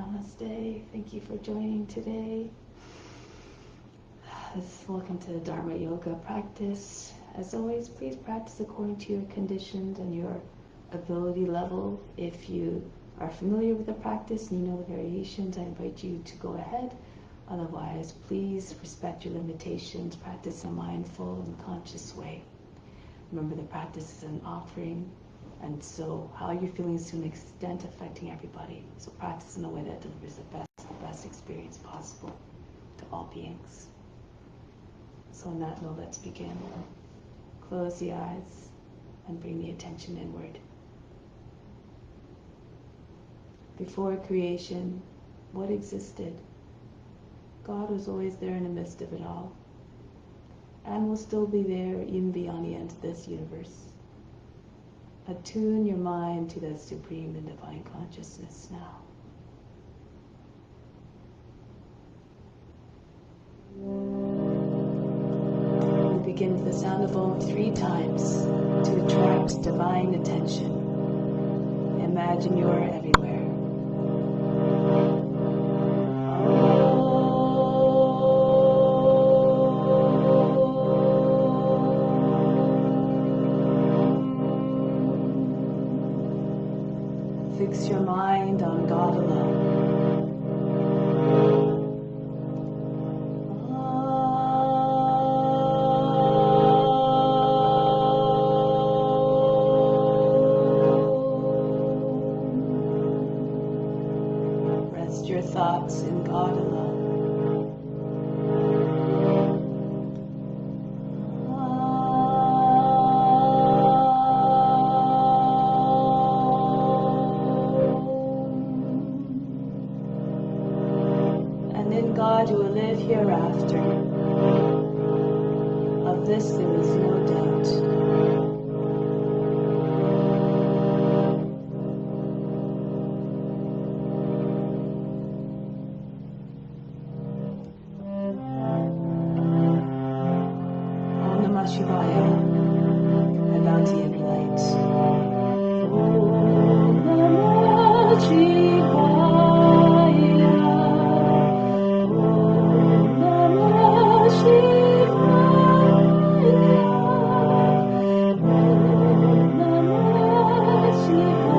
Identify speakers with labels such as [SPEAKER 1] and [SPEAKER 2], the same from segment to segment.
[SPEAKER 1] Namaste. Thank you for joining today. Welcome to the Dharma Yoga practice. As always, please practice according to your conditions and your ability level. If you are familiar with the practice and you know the variations, I invite you to go ahead. Otherwise, please respect your limitations. Practice in a mindful and conscious way. Remember, the practice is an offering, and so how you're feeling is to an extent affecting everybody. So practice in a way that delivers the best experience possible to all beings. So on that note, let's begin. Close the eyes and bring the attention inward. Before creation, what existed? God was always there in the midst of it all, and will still be there even beyond the end of this universe. Attune your mind to that supreme and divine consciousness now. We begin with the sound of Om 3 times to attract divine attention. Imagine you are everywhere. Fix your mind on God alone. Rest your thoughts in God alone. God, you will live hereafter. Of this there is no doubt. Om Namah Shivaya. I bow to every light. Om Namah Shivaya. Shivaya.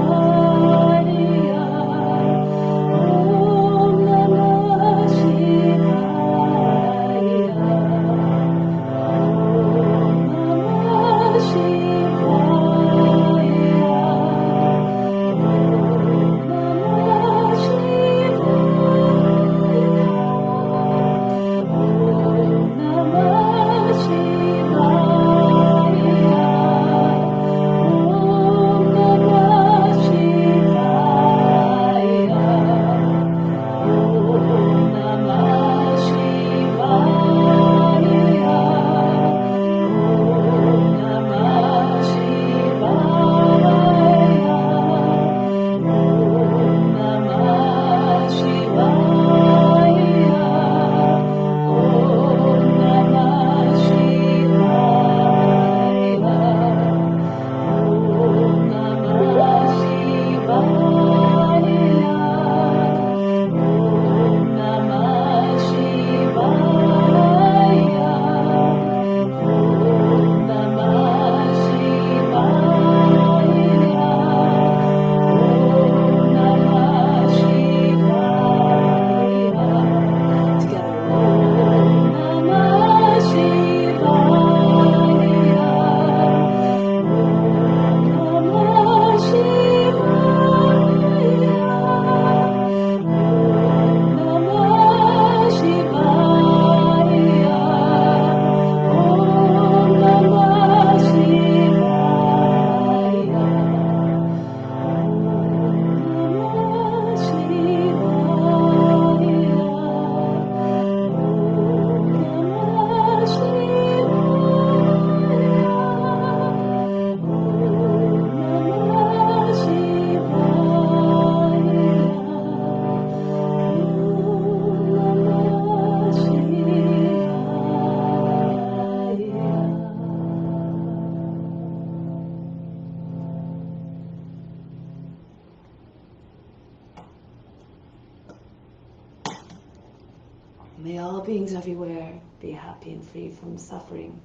[SPEAKER 1] beings everywhere be happy and free from suffering,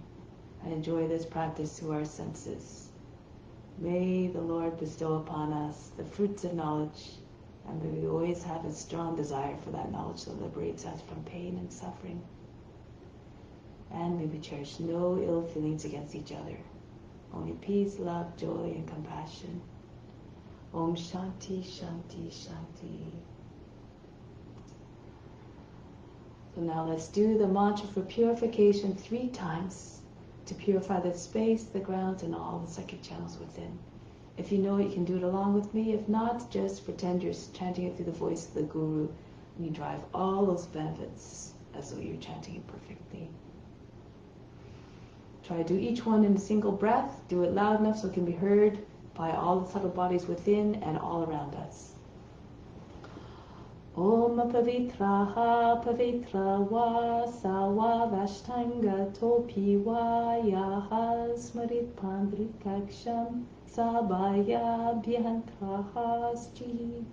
[SPEAKER 1] and enjoy this practice through our senses. May the Lord bestow upon us the fruits of knowledge, and may we always have a strong desire for that knowledge that liberates us from pain and suffering. And may we cherish no ill feelings against each other, only peace, love, joy, and compassion. Om Shanti, Shanti, Shanti. So now let's do the mantra for purification 3 times to purify the space, the grounds, and all the psychic channels within. If you know it, you can do it along with me. If not, just pretend you're chanting it through the voice of the Guru, and you drive all those benefits as though you're chanting it perfectly. Try to do each one in a single breath. Do it loud enough so it can be heard by all the subtle bodies within and all around us. Om Pavitraha Pavitra Va Sawa Vashtanga Topi Va Yaha Smarit Pandrikaksham Sabaya Bhyantrahaschi.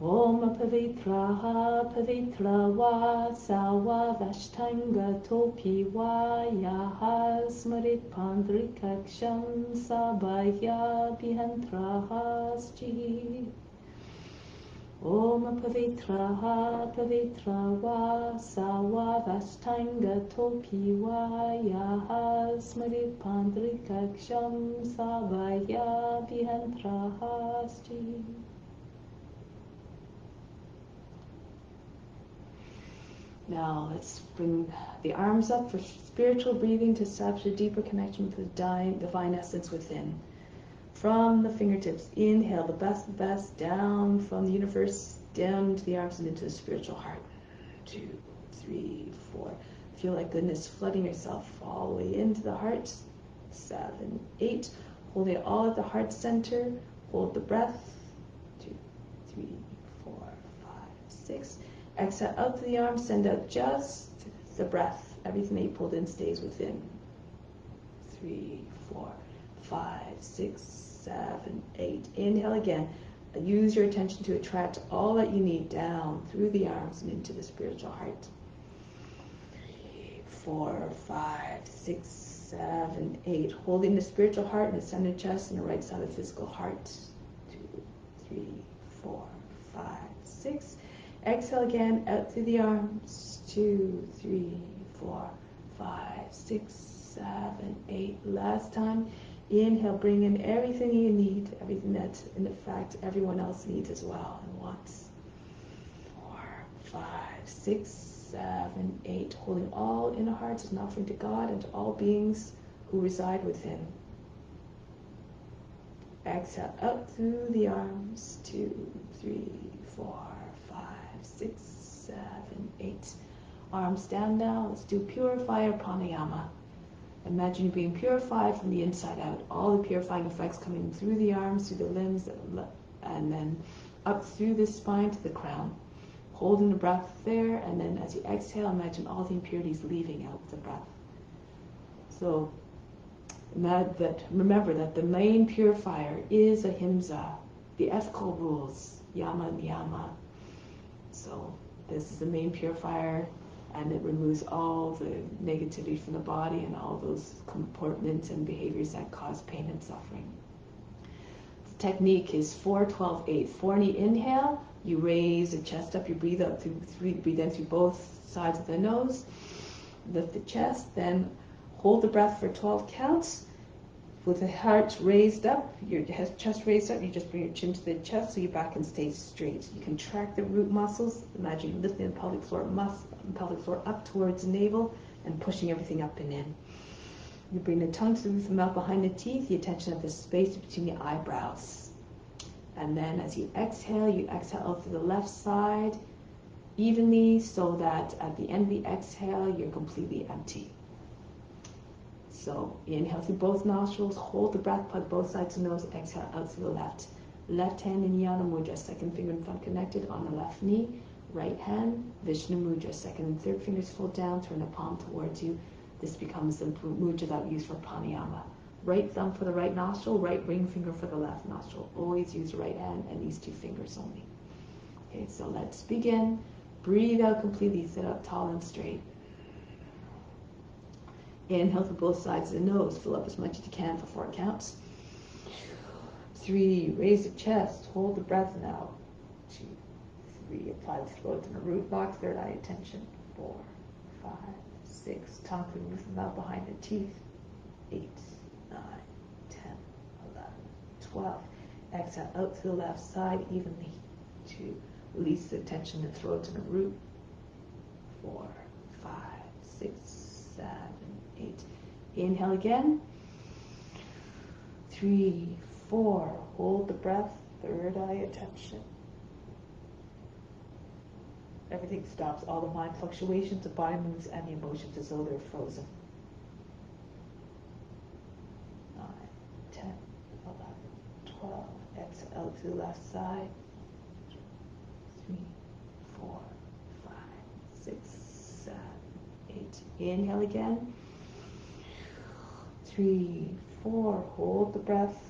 [SPEAKER 1] Om Pavitraha Pavitra Va Sawa Vashtanga Topi Va Yaha Smarit Pandrikaksham Sabaya Bhyantrahaschi. Om Pavitraha Pavitra Va Sawa Vashtanga Topi Va Yaha Smarit Pandrikaksham Sabaya Bhyantrahaschi. Now let's bring the arms up for spiritual breathing to establish a deeper connection with the divine essence within. From the fingertips, inhale the best, down from the universe, down to the arms and into the spiritual heart. 2, 3, 4. Feel like goodness flooding yourself all the way into the heart. 7, 8. Hold it all at the heart center. Hold the breath. 2, 3, 4, 5, 6. Exhale out to the arms, send out just the breath. Everything that you pulled in stays within. 3, 4, 5, 6, 7, 8. Inhale again. Use your attention to attract all that you need down through the arms and into the spiritual heart. 3, 4, 5, 6, 7, 8. Holding the spiritual heart in the center chest and the right side of the physical heart. 2, 3, 4, 5, 6. Exhale again, out through the arms. 2, 3, 4, 5, 6, 7, 8. Last time. Inhale, bring in everything you need, everything that, in fact, everyone else needs as well and wants. 4, 5, 6, 7, 8. Holding all in the heart as an offering to God and to all beings who reside within. Exhale out through the arms. 2, 3, 4, 5, 6, 7, 8. Arms down now. Let's do purifier pranayama. Imagine you being purified from the inside out. All the purifying effects coming through the arms, through the limbs, and then up through the spine to the crown. Holding the breath there, and then as you exhale, imagine all the impurities leaving out with the breath. So remember that the main purifier is ahimsa, the ethical rules, yama niyama. So this is the main purifier, and it removes all the negativity from the body and all those comportments and behaviors that cause pain and suffering. The technique is 4-12-8. 4 on the inhale, you raise the chest up, you breathe out through 3, breathe in through both sides of the nose, lift the chest, then hold the breath for 12 counts. With the heart raised up, your chest raised up, you just bring your chin to the chest so your back can stay straight. You contract the root muscles. Imagine you lifting the pelvic floor up towards the navel and pushing everything up and in. You bring the tongue to the roof of the mouth behind the teeth, the attention at the space between the eyebrows. And then as you exhale out to the left side evenly so that at the end of the exhale, you're completely empty. So inhale through both nostrils, hold the breath, put both sides of the nose, exhale out to the left. Left hand in Jnana Mudra, second finger and thumb connected on the left knee. Right hand, Vishnu Mudra, second and third fingers fold down, turn the palm towards you. This becomes the mudra that we use for pranayama. Right thumb for the right nostril, right ring finger for the left nostril. Always use right hand and these 2 fingers only. Okay, so let's begin. Breathe out completely, sit up tall and straight. Inhale through both sides of the nose, fill up as much as you can for 4 counts. 3, raise the chest, hold the breath now. 2, 3, apply the throat and the root box, third eye attention. 4, 5, 6, tongue through the roof of the mouth behind the teeth. 8, 9, 10, 11, 12. Exhale out to the left side evenly. 2, release the tension in the throat and the root. 4, 5, 6, 7, 8. Inhale again. 3, 4. Hold the breath. Third eye attention. Everything stops. All the mind fluctuations, the body moves, and the emotions as though they're frozen. 9, 10, 11, 12. Exhale out to the left side. 3, 4, 5, 6, 7, 8. Inhale again. 3, 4. Hold the breath.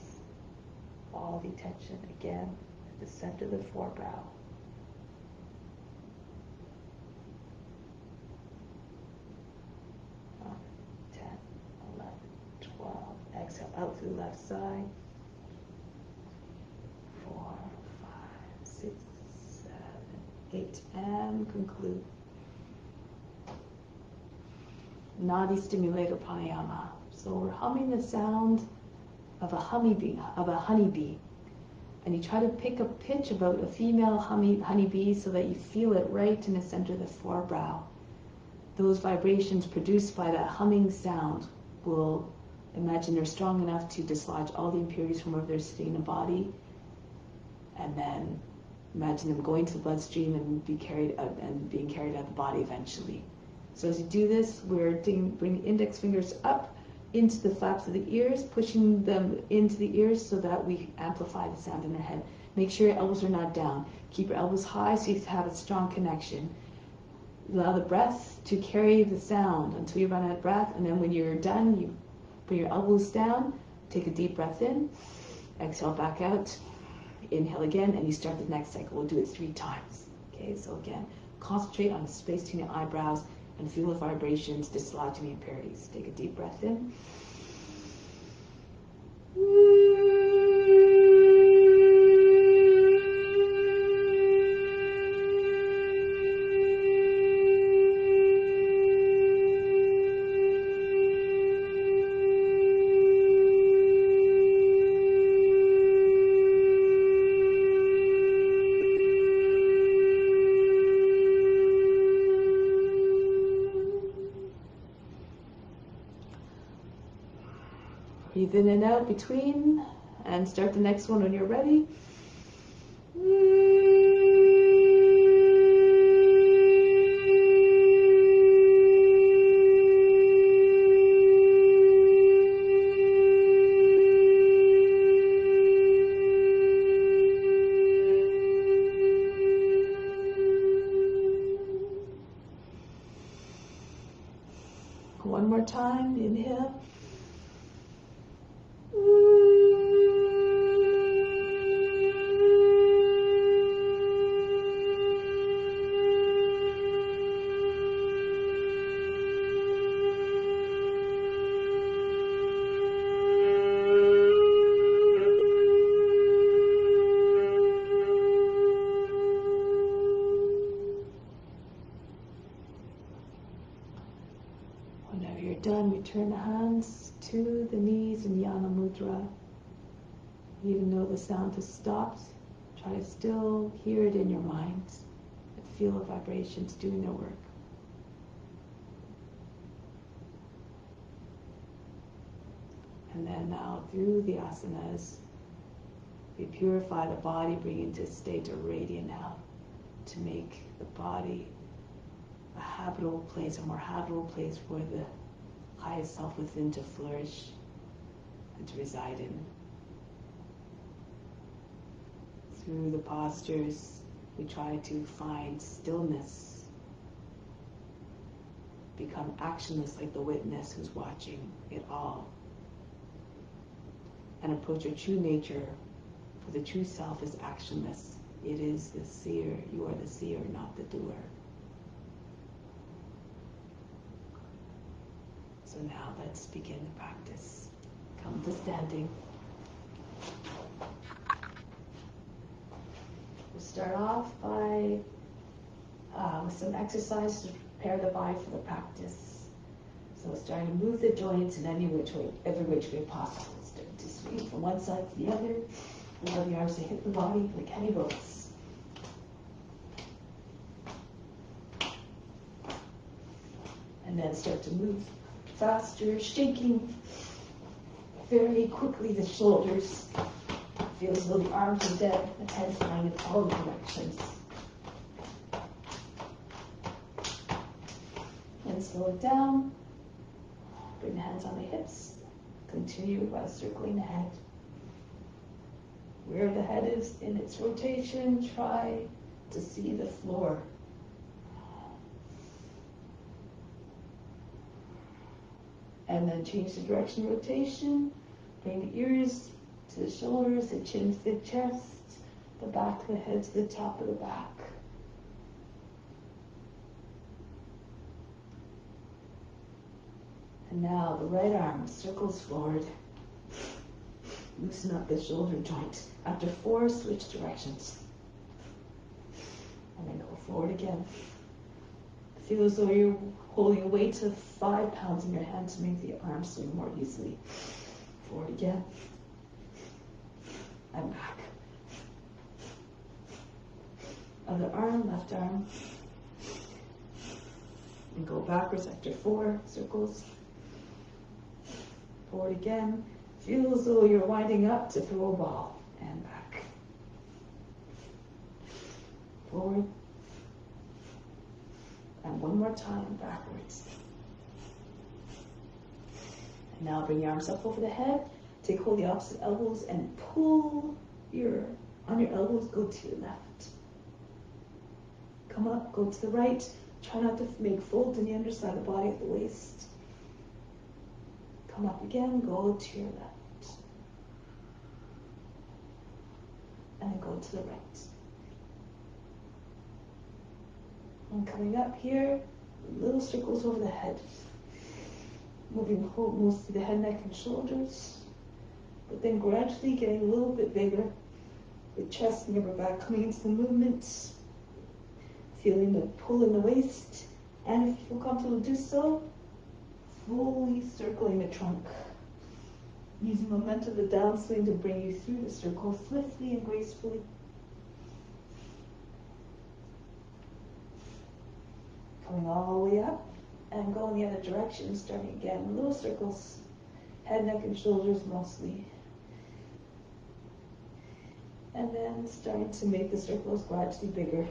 [SPEAKER 1] All the tension again at the center of the forebrow. 9, 10, 11, 12. Exhale out to the left side. 4, 5, 6, 7, 8. And conclude. Nadi stimulator pranayama. So we're humming the sound of a honeybee, and you try to pick a pitch about a female honeybee so that you feel it right in the center of the forebrow. Those vibrations produced by that humming sound will, imagine they're strong enough to dislodge all the impurities from wherever they're sitting in the body, and then imagine them going to the bloodstream and being carried out of the body eventually. So as you do this, we're bring the index fingers up into the flaps of the ears, pushing them into the ears so that we amplify the sound in the head. Make sure your elbows are not down. Keep your elbows high so you have a strong connection. Allow the breath to carry the sound until you run out of breath, and then when you're done, you bring your elbows down, take a deep breath in, exhale back out, inhale again, and you start the next cycle. We'll do it 3 times. Okay, so again, concentrate on the space between your eyebrows and feel the vibrations dislodging the impurities. Take a deep breath in. Breathe in and out between, and start the next one when you're ready. One more time, inhale. Whenever you're done, return the hands to the knees in Yana Mudra. Even though the sound has stopped, try to still hear it in your mind and feel the vibrations doing their work. And then now through the asanas, we purify the body, bring it into a state of radiant now to make the body a habitable place, a more habitable place for the highest self within to flourish and to reside in. Through the postures, we try to find stillness, become actionless like the witness who's watching it all, and approach your true nature, for the true self is actionless. It is the seer. You are the seer, not the doer. So now let's begin the practice. Come to standing. We'll start off by with some exercise to prepare the body for the practice. So starting to move the joints in every which way possible. Starting to swing from one side to the other. Allow the arms to hit the body like heavy ropes. And then start to move faster, shaking very quickly the shoulders. Feel as though the arms are dead, the head flying in all directions. And slow it down. Bring the hands on the hips. Continue by circling the head. Where the head is in its rotation, try to see the floor. And then change the direction of rotation. Bring the ears to the shoulders, the chin to the chest, the back of the head to the top of the back. And now the right arm circles forward. Loosen up the shoulder joint. After 4, switch directions. And then go forward again. Feel as though you're holding a weight of 5 pounds in your hand to make the arm swing more easily. Forward again. And back. Other arm, left arm. And go backwards after 4 circles. Forward again. Feel as though you're winding up to throw a ball. And back. Forward. And one more time, backwards. And now bring your arms up over the head. Take hold of the opposite elbows and pull on your elbows, go to your left. Come up, go to the right. Try not to make folds in the underside of the body at the waist. Come up again, go to your left. And then go to the right. And coming up here, little circles over the head. Moving mostly the head, neck, and shoulders. But then gradually getting a little bit bigger. The chest and upper back coming into the movement. Feeling the pull in the waist. And if you feel comfortable to do so, fully circling the trunk. Using momentum of the downswing to bring you through the circle swiftly and gracefully. Coming all the way up and go in the other direction, starting again. Little circles, head, neck, and shoulders mostly. And then starting to make the circles gradually bigger.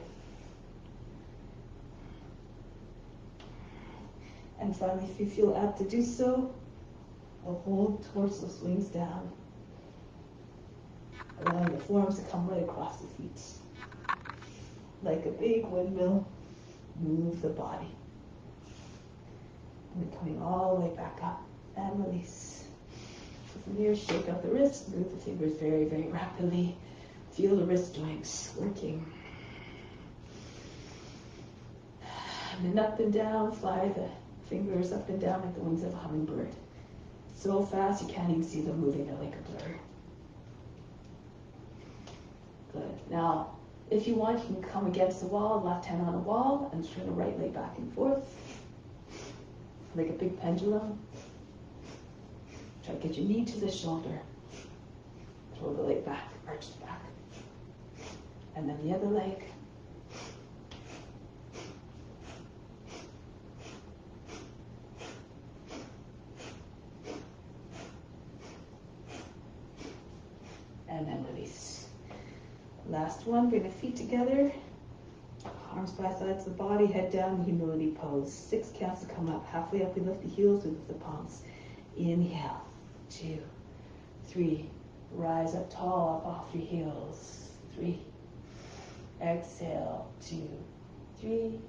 [SPEAKER 1] And finally, if you feel apt to do so, the whole torso swings down, allowing the forearms to come right across the feet. Like a big windmill, move the body. And then coming all the way back up and release. So from here, shake out the wrists, move the fingers very, very rapidly. Feel the wrist joints working. And then up and down, fly the fingers up and down like the wings of a hummingbird. So fast you can't even see them moving, they're like a blur. Good. Now, if you want, you can come against the wall, left hand on the wall, and turn the right leg back and forth. Like a big pendulum. Try to get your knee to the shoulder. Throw the leg back, arch the back. And then the other leg. And then release. Last one, bring the feet together. Arms by sides of the body, head down, humility pose. 6 counts to come up. Halfway up, we lift the heels, we lift the palms. Inhale, 2, 3. Rise up tall, up off your heels. 3. Exhale, 2, 3.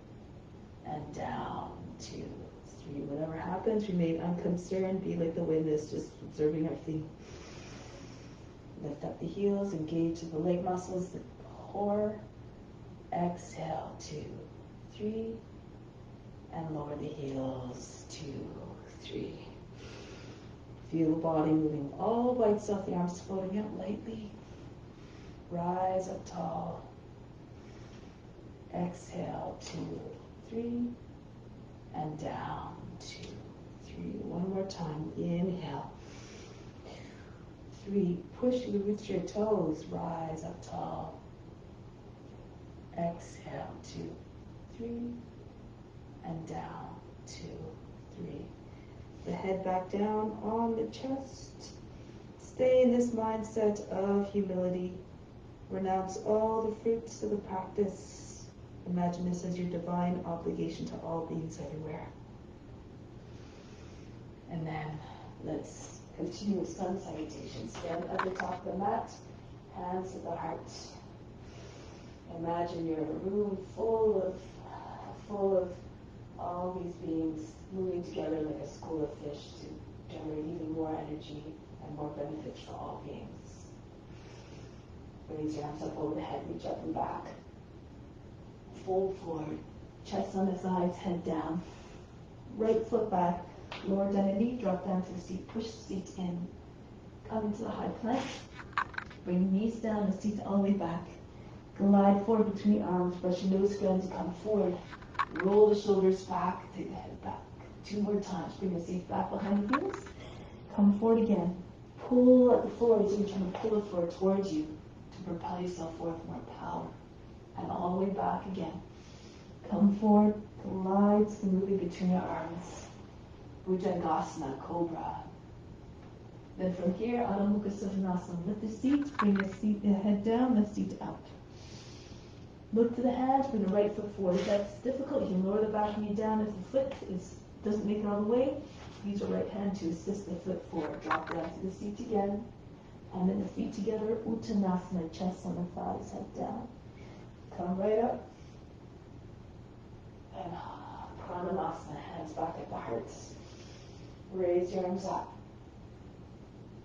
[SPEAKER 1] And down, 2, 3. Whatever happens, remain unconcerned. Be like the wind is just observing everything. Lift up the heels, engage the leg muscles, the core. Exhale, 2, 3. And lower the heels, 2, 3. Feel the body moving all by itself, the arms floating out lightly. Rise up tall. Exhale, 2, 3, and down, 2, 3. One more time. Inhale. 3. Push the roots of your toes. Rise up tall. Exhale, 2, 3, and down, 2, 3. The head back down on the chest. Stay in this mindset of humility. Renounce all the fruits of the practice. Imagine this as your divine obligation to all beings everywhere. And then let's continue with sun salutation. Stand at the top of the mat, hands at the heart. Imagine you're in a room full of all these beings moving together like a school of fish to generate even more energy and more benefits for all beings. Raise your arms up over the head, reach up and back. Fold forward, chest on the sides, head down. Right foot back, lower down a knee, drop down to the seat, push the seat in. Come into the high plank. Bring the knees down, the seat all the way back. Glide forward between the arms, brush your nose down to come forward. Roll the shoulders back, take the head back. 2 more times, bring the seat back behind the heels. Come forward again. Pull at the floor as you're trying to pull the floor towards you to propel yourself forward with more power. And all the way back again. Come forward, glide smoothly between your arms. Bhujangasana, Cobra. Then from here, Adho Mukha Svanasana. Lift the seat, bring the head down, the seat out. Look to the hands, bring the right foot forward. If that's difficult, you can lower the back knee down. If the foot doesn't make it all the way, use your right hand to assist the foot forward. Drop down to the seat again. And then the feet together, Uttanasana, chest on the thighs, head down. Come right up. And Pranamasana, hands back at the heart. Raise your arms up.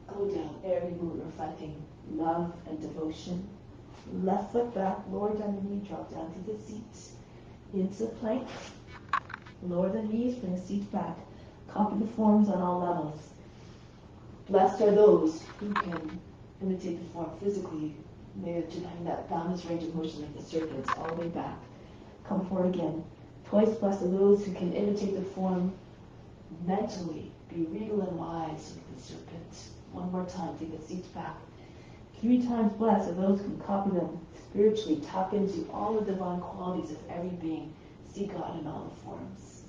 [SPEAKER 1] Go down, every movement reflecting love and devotion. Left foot back, lower down the knee, drop down to the seat. Into the plank. Lower the knees, bring the seat back. Copy the forms on all levels. Blessed are those who can imitate the form physically. May having that boundless range of motion like the serpents all the way back. Come forward again. Twice blessed are those who can imitate the form mentally. Be regal and wise like the serpent. One more time, take the seat back. 3 times blessed are those who can copy them spiritually, tap into all the divine qualities of every being, see God in all the forms.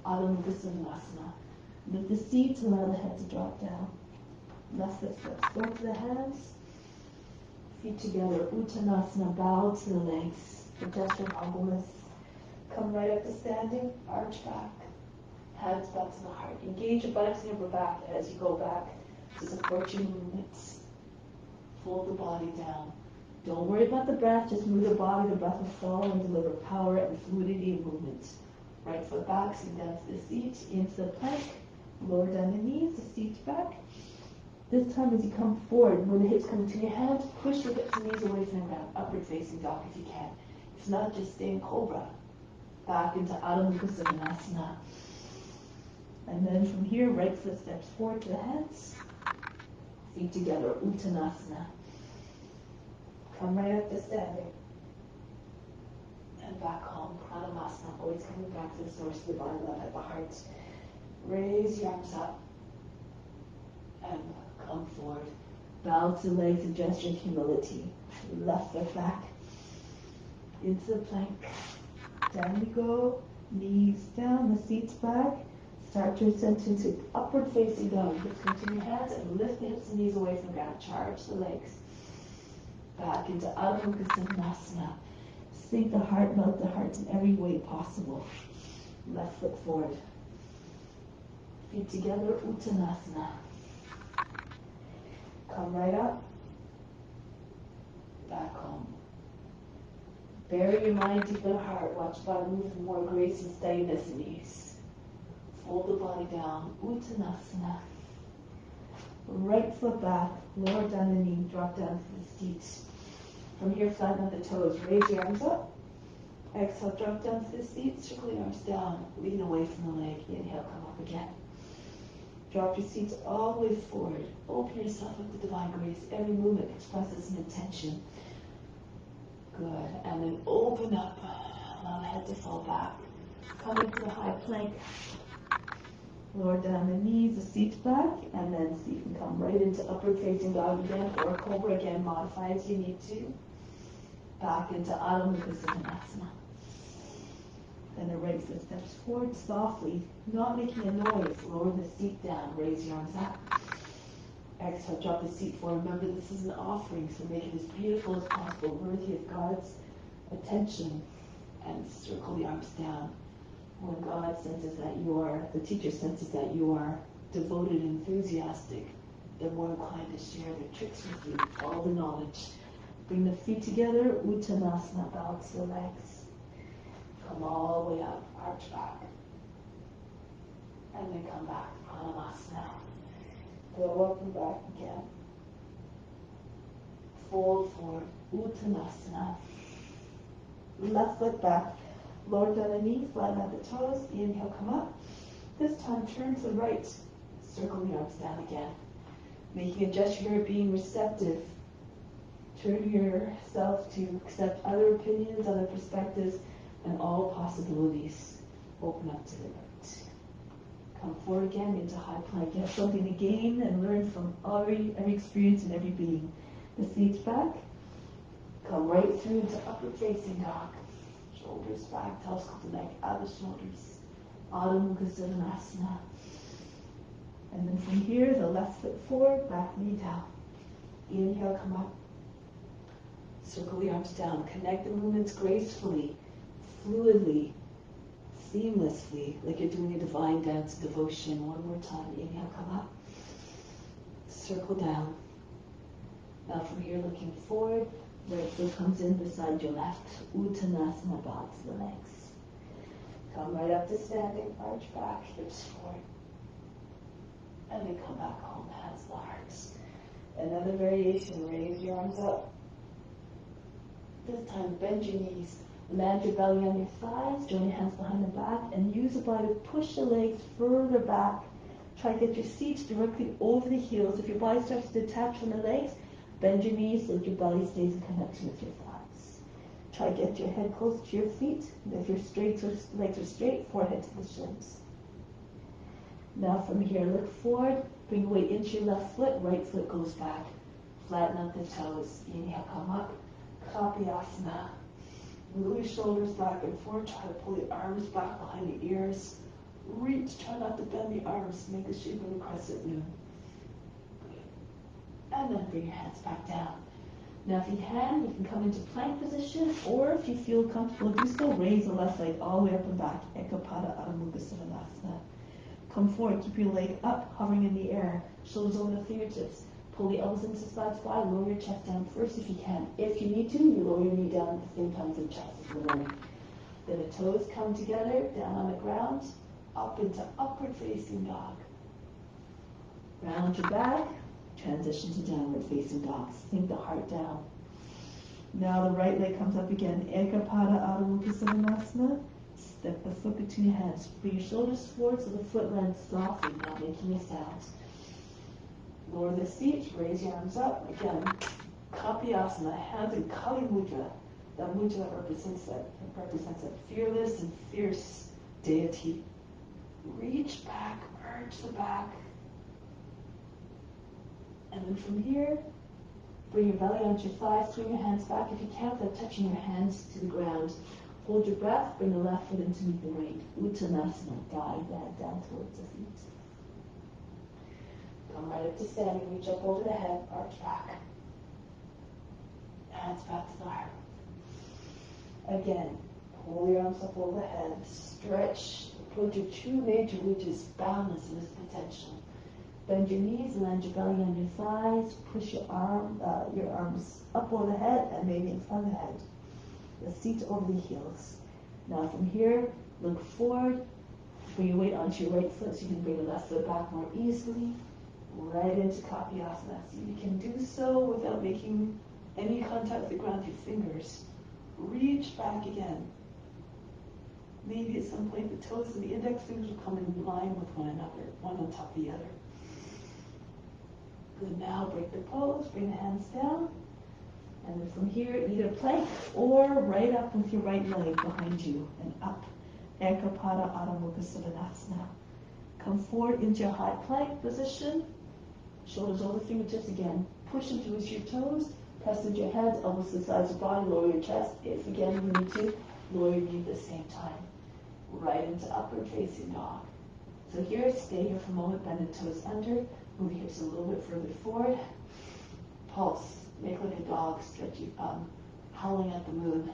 [SPEAKER 1] Adho Mukha Svanasana. Lift the seat, allow the head to drop down. Left foot steps forward to the hands. Feet together, Uttanasana, bow to the legs. The gesture of humbleness. Come right up to standing, arch back. Hands back to the heart. Engage your buttocks and upper back as you go back to support your movements. Fold the body down. Don't worry about the breath, just move the body. The breath will follow and deliver power and fluidity of movement. Right foot back, sit down to the seat, into the plank. Lower down the knees, the seat back. This time as you come forward, when the hips come into your hands, push your hips and knees away from the ground. Upward facing dog if you can. If not, just stay in Cobra. Back into Adho Mukha Svanasana. And then from here, right foot steps forward to the hands. Feet together, Uttanasana. Come right up to standing. And back home, Pranamasana. Always coming back to the source of divine love at the heart. Raise your arms up. And come forward. Bow to the legs, a gesture of humility. Left foot back. Into the plank. Down we go. Knees down, the seats back. Start to ascend into upward facing dog. Hips come to your hands and lift the hips and knees away from the ground. Charge the legs. Back into Adho Mukha Svanasana. Sink the heart, melt the heart in every way possible. Left foot forward. Feet together, Uttanasana. Come right up. Back home. Bury your mind deep in the heart. Watch the body move with more grace and steadiness and ease. Fold the body down, Uttanasana. Right foot back, lower down the knee, drop down to the seat. From here, flatten out the toes, raise your arms up. Exhale, drop down to the seat, circle your arms down, lean away from the leg. Inhale, come up again. Drop your seat all the way forward. Open yourself up to divine grace. Every movement expresses an intention. Good. And then open up. Allow the head to fall back. Come into the high plank. Lower down the knees, the seats back, and then so you can come right into upward facing dog again, or cobra again, modify as you need to. Back into Adho Mukha Siddhanasana. Then the right foot steps forward softly, not making a noise. Lower the seat down, raise your arms up. Exhale, drop the seat forward. Remember, this is an offering, so make it as beautiful as possible, worthy of God's attention. And circle the arms down. When God senses that you are, the teacher senses that you are devoted and enthusiastic, they're more inclined to share their tricks with you, all the knowledge. Bring the feet together, Uttanasana, balance the legs. Come all the way up, arch back. And then come back, Pranamasana. Go up and back again. Fold forward, Uttanasana. Left foot back. Lower down the knee, flatten out the toes. Inhale, come up. This time, turn to the right. Circle the arms down again. Making a gesture here, being receptive. Turn yourself to accept other opinions, other perspectives, and all possibilities. Open up to the right. Come forward again into high plank. You have something to gain and learn from every experience and every being. The seats back. Come right through into upward facing dog. Shoulders back, telescope the neck out of the shoulders. Adho Mukha Siddhanasana. And then from here, the left foot forward, back knee down. Inhale, come up. Circle the arms down. Connect the movements gracefully, fluidly, seamlessly, like you're doing a divine dance devotion. One more time. Inhale, come up. Circle down. Now from here, looking forward, right foot comes in beside your left. Uttanasana, balance the legs. Come right up to standing, arch back, hips forward. And then come back home, hands to the hearts. Another variation, raise your arms up. This time, bend your knees. Land your belly on your thighs, join your hands behind the back, and use the body to push the legs further back. Try to get your seat directly over the heels. If your body starts to detach from the legs, bend your knees so that your belly stays in connection with your thighs. Try to get your head close to your feet. If your legs are straight, forehead to the shins. Now from here, look forward. Bring weight into your left foot. Right foot goes back. Flatten out the toes. Inhale, come up. Kapiyasana. Move your shoulders back and forward. Try to pull the arms back behind the ears. Reach. Try not to bend the arms. Make the shape of a crescent moon. And then bring your hands back down. Now if you can, you can come into plank position, or if you feel comfortable, do so. Raise the left leg all the way up and back. Ekapada Adho Mukha Siddhanasana. Come forward. Keep your leg up, hovering in the air. Shoulders over the fingertips. Pull the elbows into the sides wide. Lower your chest down first if you can. If you need to, you lower your knee down at the same time as the chest is lowering. Then the toes come together, down on the ground, up into upward facing dog. Round your back, transition to downward facing dog. Sink the heart down. Now the right leg comes up again. Ekapada Adho Mukha Siddhanasana. Step the foot between your hands. Bring your shoulders forward so the foot lands softly, not making a sound. Lower the seat, raise your arms up. Again, Kapiyasana, hands in Kali Mudra. That mudra represents that fearless and fierce deity. Reach back, arch the back. And then from here, bring your belly onto your thighs, swing your hands back if you can, without touching your hands to the ground. Hold your breath, bring the left foot in to meet the right. Uttanasana, guide that down towards the feet. Come right up to standing, reach up over the head, arch back. Hands back to the heart. Again, pull your arms up over the head, stretch, approach your true nature, which is boundless in its potential. Bend your knees, land your belly on your thighs, push your arms up over the head and maybe in front of the head. The seat over the heels. Now from here, look forward, bring your weight onto your right foot so you can bring the left foot back more easily. Right into Kapiyasana. So you can do so without making any contact with the ground with your fingers. Reach back again. Maybe at some point the toes and the index fingers will come in line with one another, one on top of the other. Good, now break the pose, bring the hands down. And then from here, either plank or right up with your right leg behind you and up. Ekapada Adho Mukha Savasana. Come forward into your high plank position. Shoulders over fingertips again. Push into your toes. Press into your hands, elbows to the sides of your body. Lower your chest. If again you need to, lower your knee at the same time. Right into upward facing dog. So here, stay here for a moment. Bend the toes under. Move your hips a little bit further forward. Pulse. Make like a dog stretching, howling at the moon.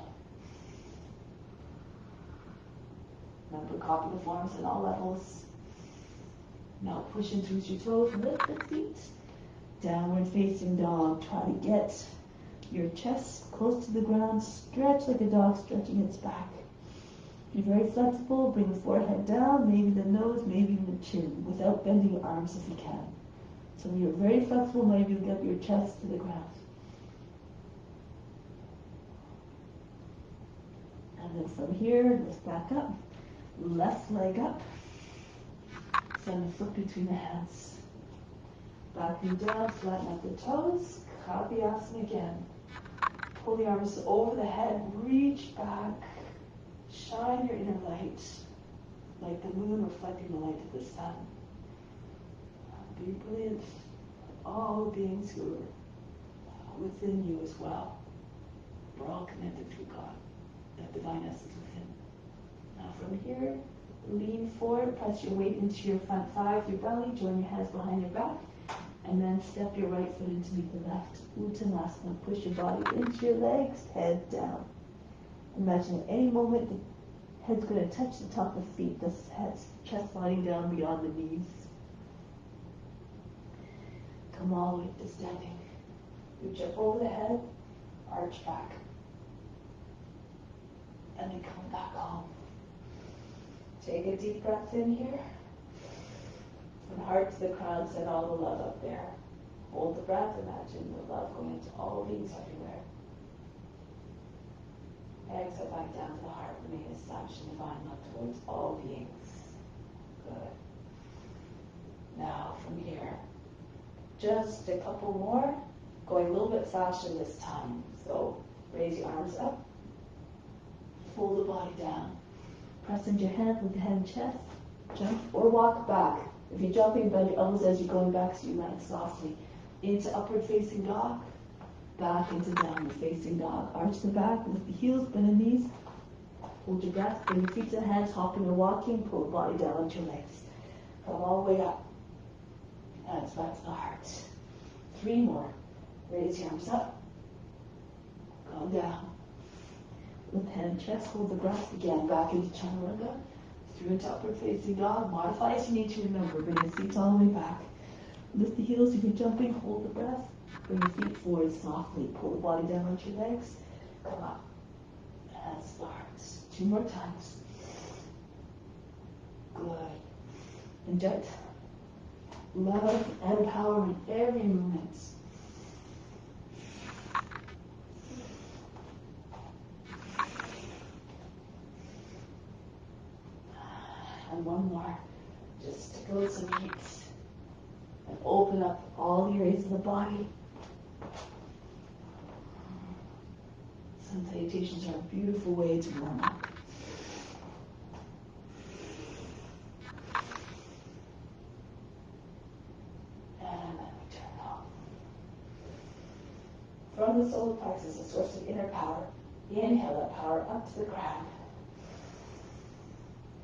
[SPEAKER 1] Remember, copy the forms at all levels. Now push into your toes, lift the feet. Downward facing dog. Try to get your chest close to the ground. Stretch like a dog stretching its back. Be very flexible. Bring the forehead down, maybe the nose, maybe the chin, without bending your arms if you can. So you're very flexible, maybe you get your chest to the ground. And then from here, lift back up. Left leg up. Send the foot between the hands. Back knee down, flatten out the toes. Kapiasana again. Pull the arms over the head, reach back. Shine your inner light, like the moon reflecting the light of the sun. Be brilliant, all beings who are within you as well. We're all connected through God, that divine essence within. Now from here, lean forward, press your weight into your front thighs, your belly, join your hands behind your back, and then step your right foot into the left. Uttanasana, push your body into your legs, head down. Imagine at any moment the head's going to touch the top of the feet, the chest sliding down beyond the knees. Come all the way to standing. Reach up over the head, arch back. And then come back home. Take a deep breath in here. From heart to the crown, send all the love up there. Hold the breath, imagine the love going into all beings everywhere. Exhale back down to the heart, remain established in divine love towards all beings. Good. Now from here, just a couple more, going a little bit faster this time. So raise your arms up, fold the body down, press into your hands with the head and chest, jump or walk back. If you're jumping, bend your elbows as you're going back so you land softly. Into upward facing dog, back into downward facing dog. Arch the back, lift the heels, bend the knees. Hold your breath, bring your feet to the hands, hopping or walking, pull the body down onto your legs. Come all the way up. Hands back to the heart. 3 more. Raise your arms up. Come down. Lift hand and chest, hold the breath again, back into chaturanga. Through into upward facing dog. Modify as you need to, remember. Bring the feet all the way back. Lift the heels if you're jumping, hold the breath. Bring your feet forward softly. Pull the body down onto your legs. Come up. And start. 2 more times. Good. Inject love and power in every moment. And one more. Just to go some heat. And open up all the areas of the body. Sun salutations are a beautiful way to warm up. And then we turn off. From the solar plexus, a source of inner power. Inhale that power up to the ground.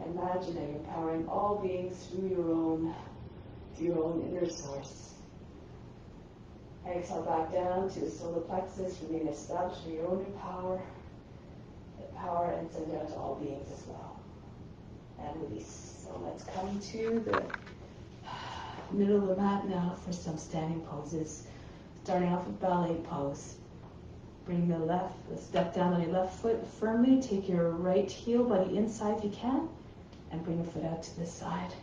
[SPEAKER 1] Imagine that you're empowering all beings through your own inner source. Exhale back down to the solar plexus. Remain established in your own power. The power and send out to all beings as well. And release. So let's come to the middle of the mat now for some standing poses. Starting off with ballet pose. Bring the step down on your left foot firmly. Take your right heel by the inside if you can. And bring your foot out to the side.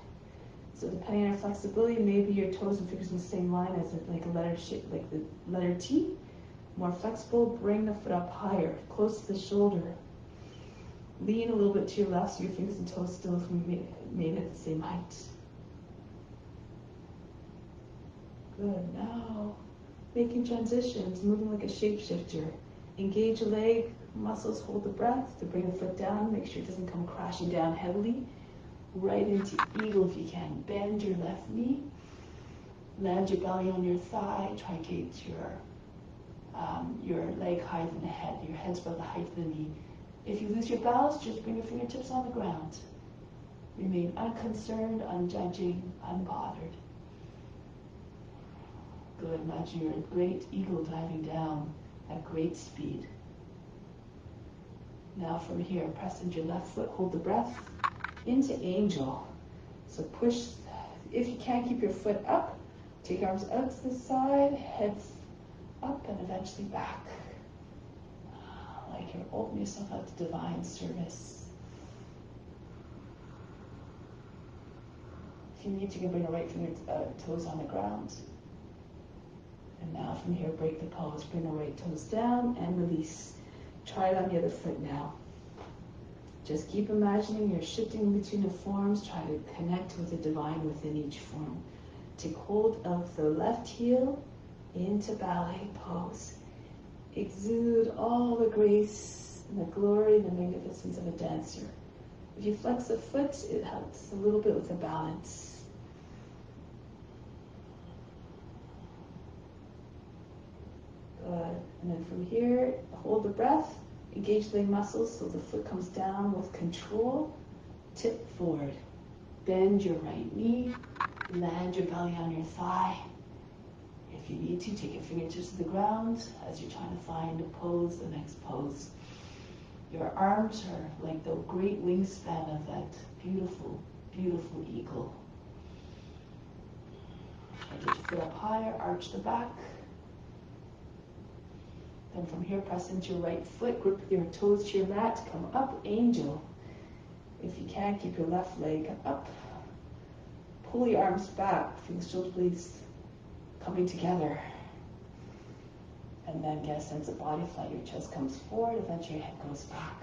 [SPEAKER 1] So depending on your flexibility, maybe your toes and fingers in the same line as like a letter shape, like the letter T. More flexible, bring the foot up higher, close to the shoulder. Lean a little bit to your left so your fingers and toes still made at the same height. Good. Now, making transitions, moving like a shapeshifter. Engage a leg, muscles, hold the breath to bring the foot down. Make sure it doesn't come crashing down heavily. Right into eagle if you can. Bend your left knee. Land your belly on your thigh. Try to get your leg higher than the head. Your head's about the height of the knee. If you lose your balance, just bring your fingertips on the ground. Remain unconcerned, unjudging, unbothered. Good. Imagine you're a great eagle diving down at great speed. Now from here, press into your left foot, hold the breath, into angel. So push, if you can't keep your foot up, take your arms out to the side, head up and eventually back. Like you're opening yourself up to divine service. If you need to, you can bring the right finger toes on the ground. And now from here, break the pose. Bring the right toes down and release. Try it on the other foot now. Just keep imagining you're shifting between the forms. Try to connect with the divine within each form. Take hold of the left heel into ballet pose. Exude all the grace and the glory and the magnificence of a dancer. If you flex the foot, it helps a little bit with the balance. Good. And then from here, hold the breath, engage the leg muscles so the foot comes down with control. Tip forward. Bend your right knee, land your belly on your thigh. If you need to, take your fingertips to the ground as you're trying to find a pose, the next pose. Your arms are like the great wingspan of that beautiful, beautiful eagle. Get your foot up higher, arch the back. Then from here, press into your right foot, grip your toes to your mat, come up, angel. If you can, keep your left leg up. Pull your arms back, feel the shoulder blades coming together. And then get a sense of body flight. Your chest comes forward, eventually your head goes back.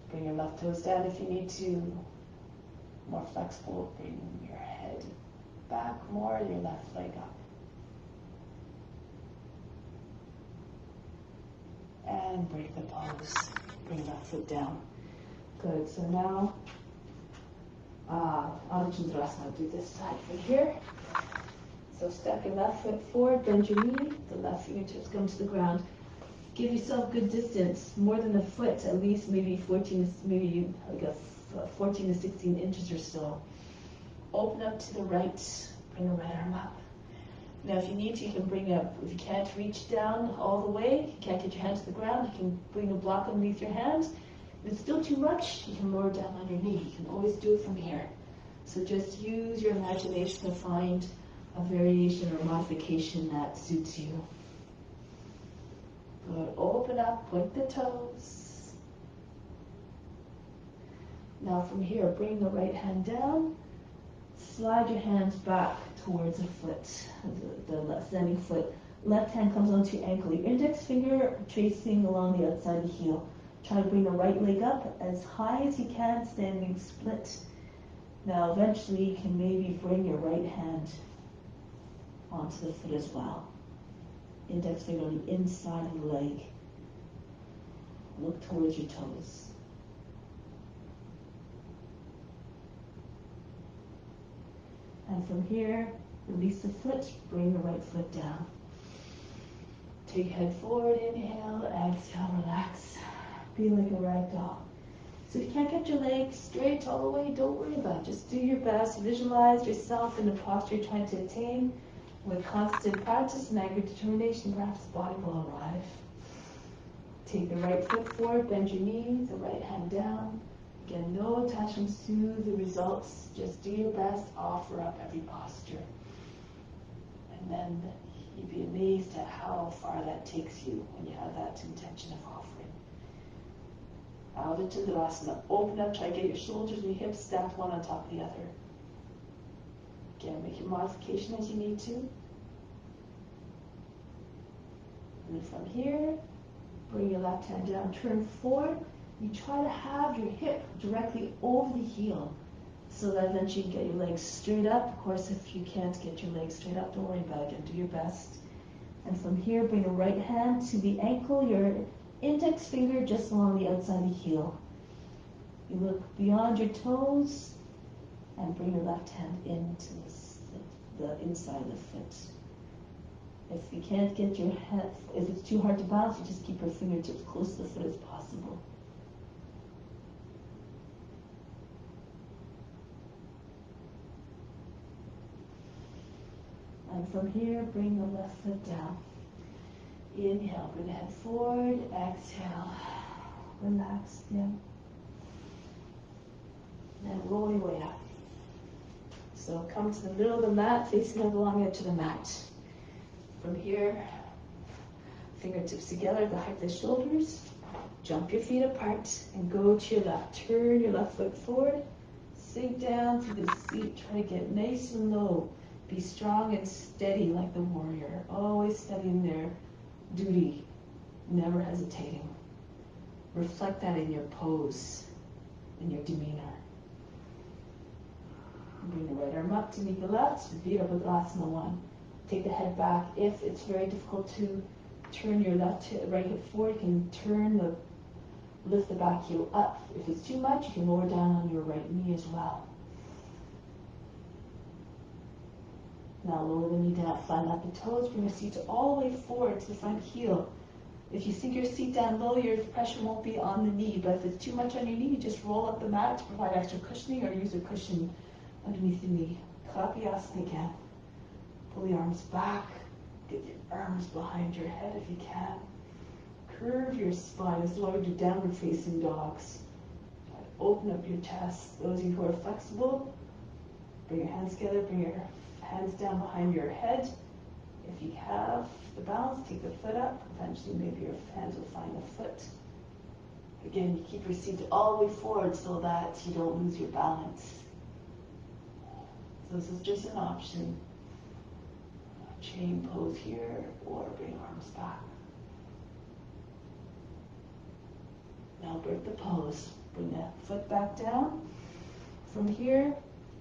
[SPEAKER 1] Bring your left toes down if you need to. More flexible, bring your head back more, your left leg up. And break the pose. Bring that foot down. Good. So now, Ardha do this side from here. So step your left foot forward, bend your knee, the left fingertips come to the ground. Give yourself good distance, more than a foot, at least maybe 14 to 16 inches or so. Open up to the right, bring the right arm up. Now if you need to, you can bring up, if you can't reach down all the way, you can't get your hand to the ground, you can bring a block underneath your hand. If it's still too much, you can lower down on your knee. You can always do it from here. So just use your imagination to find a variation or modification that suits you. Good. Open up, point the toes. Now from here, bring the right hand down. Slide your hands back towards the foot, the left standing foot. Left hand comes onto your ankle. Your index finger tracing along the outside of the heel. Try to bring the right leg up as high as you can, standing split. Now eventually you can maybe bring your right hand onto the foot as well. Index finger on the inside of the leg. Look towards your toes. And from here, release the foot, bring the right foot down. Take head forward, inhale, exhale, relax. Be like a rag doll. So if you can't get your legs straight all the way, don't worry about it. Just do your best. Visualize yourself in the posture you're trying to attain. With constant practice and angry determination, perhaps the body will arrive. Take the right foot forward, bend your knees, the right hand down. Again, no attachments to the results. Just do your best, offer up every posture. And then you'd be amazed at how far that takes you when you have that intention of offering. Out into Dharma. Open up, try to get your shoulders and your hips stacked one on top of the other. Again, make your modification as you need to. And then from here, bring your left hand down, turn forward, you try to have your hip directly over the heel so that eventually you get your legs straight up. Of course, if you can't get your legs straight up, don't worry about it. Again, do your best. And from here, bring the right hand to the ankle, your index finger just along the outside of the heel. You look beyond your toes and bring your left hand into the inside of the foot. If you can't get your head, if it's too hard to balance, you just keep your fingertips close to the foot as possible. And from here, bring the left foot down. Inhale, bring the head forward. Exhale, relax again. And roll your way up. So come to the middle of the mat, facing over the long edge of the mat. From here, fingertips together at the height of the shoulders. Jump your feet apart and go to your left. Turn your left foot forward. Sink down to the seat. Try to get nice and low. Be strong and steady like the warrior. Always studying their duty. Never hesitating. Reflect that in your pose, in your demeanor. Bring the right arm up to meet the left. Virabhadrasana 1. Take the head back. If it's very difficult to turn your right hip forward, you can lift the back heel up. If it's too much, you can lower down on your right knee as well. Now lower the knee down, flatten out the toes, bring your seat all the way forward to the front heel. If you sink your seat down low, your pressure won't be on the knee, but if it's too much on your knee, you just roll up the mat to provide extra cushioning or use a cushion underneath the knee. Kapiyasana again. Pull the arms back, get your arms behind your head if you can. Curve your spine. This is why we do downward facing dogs. Try to open up your chest. Those of you who are flexible, bring your hands together, bring your hands down behind your head. If you have the balance, take the foot up. Eventually, maybe your hands will find the foot. Again, you keep your seat all the way forward so that you don't lose your balance. So this is just an option. Chain pose here, or bring arms back. Now break the pose. Bring the foot back down. From here,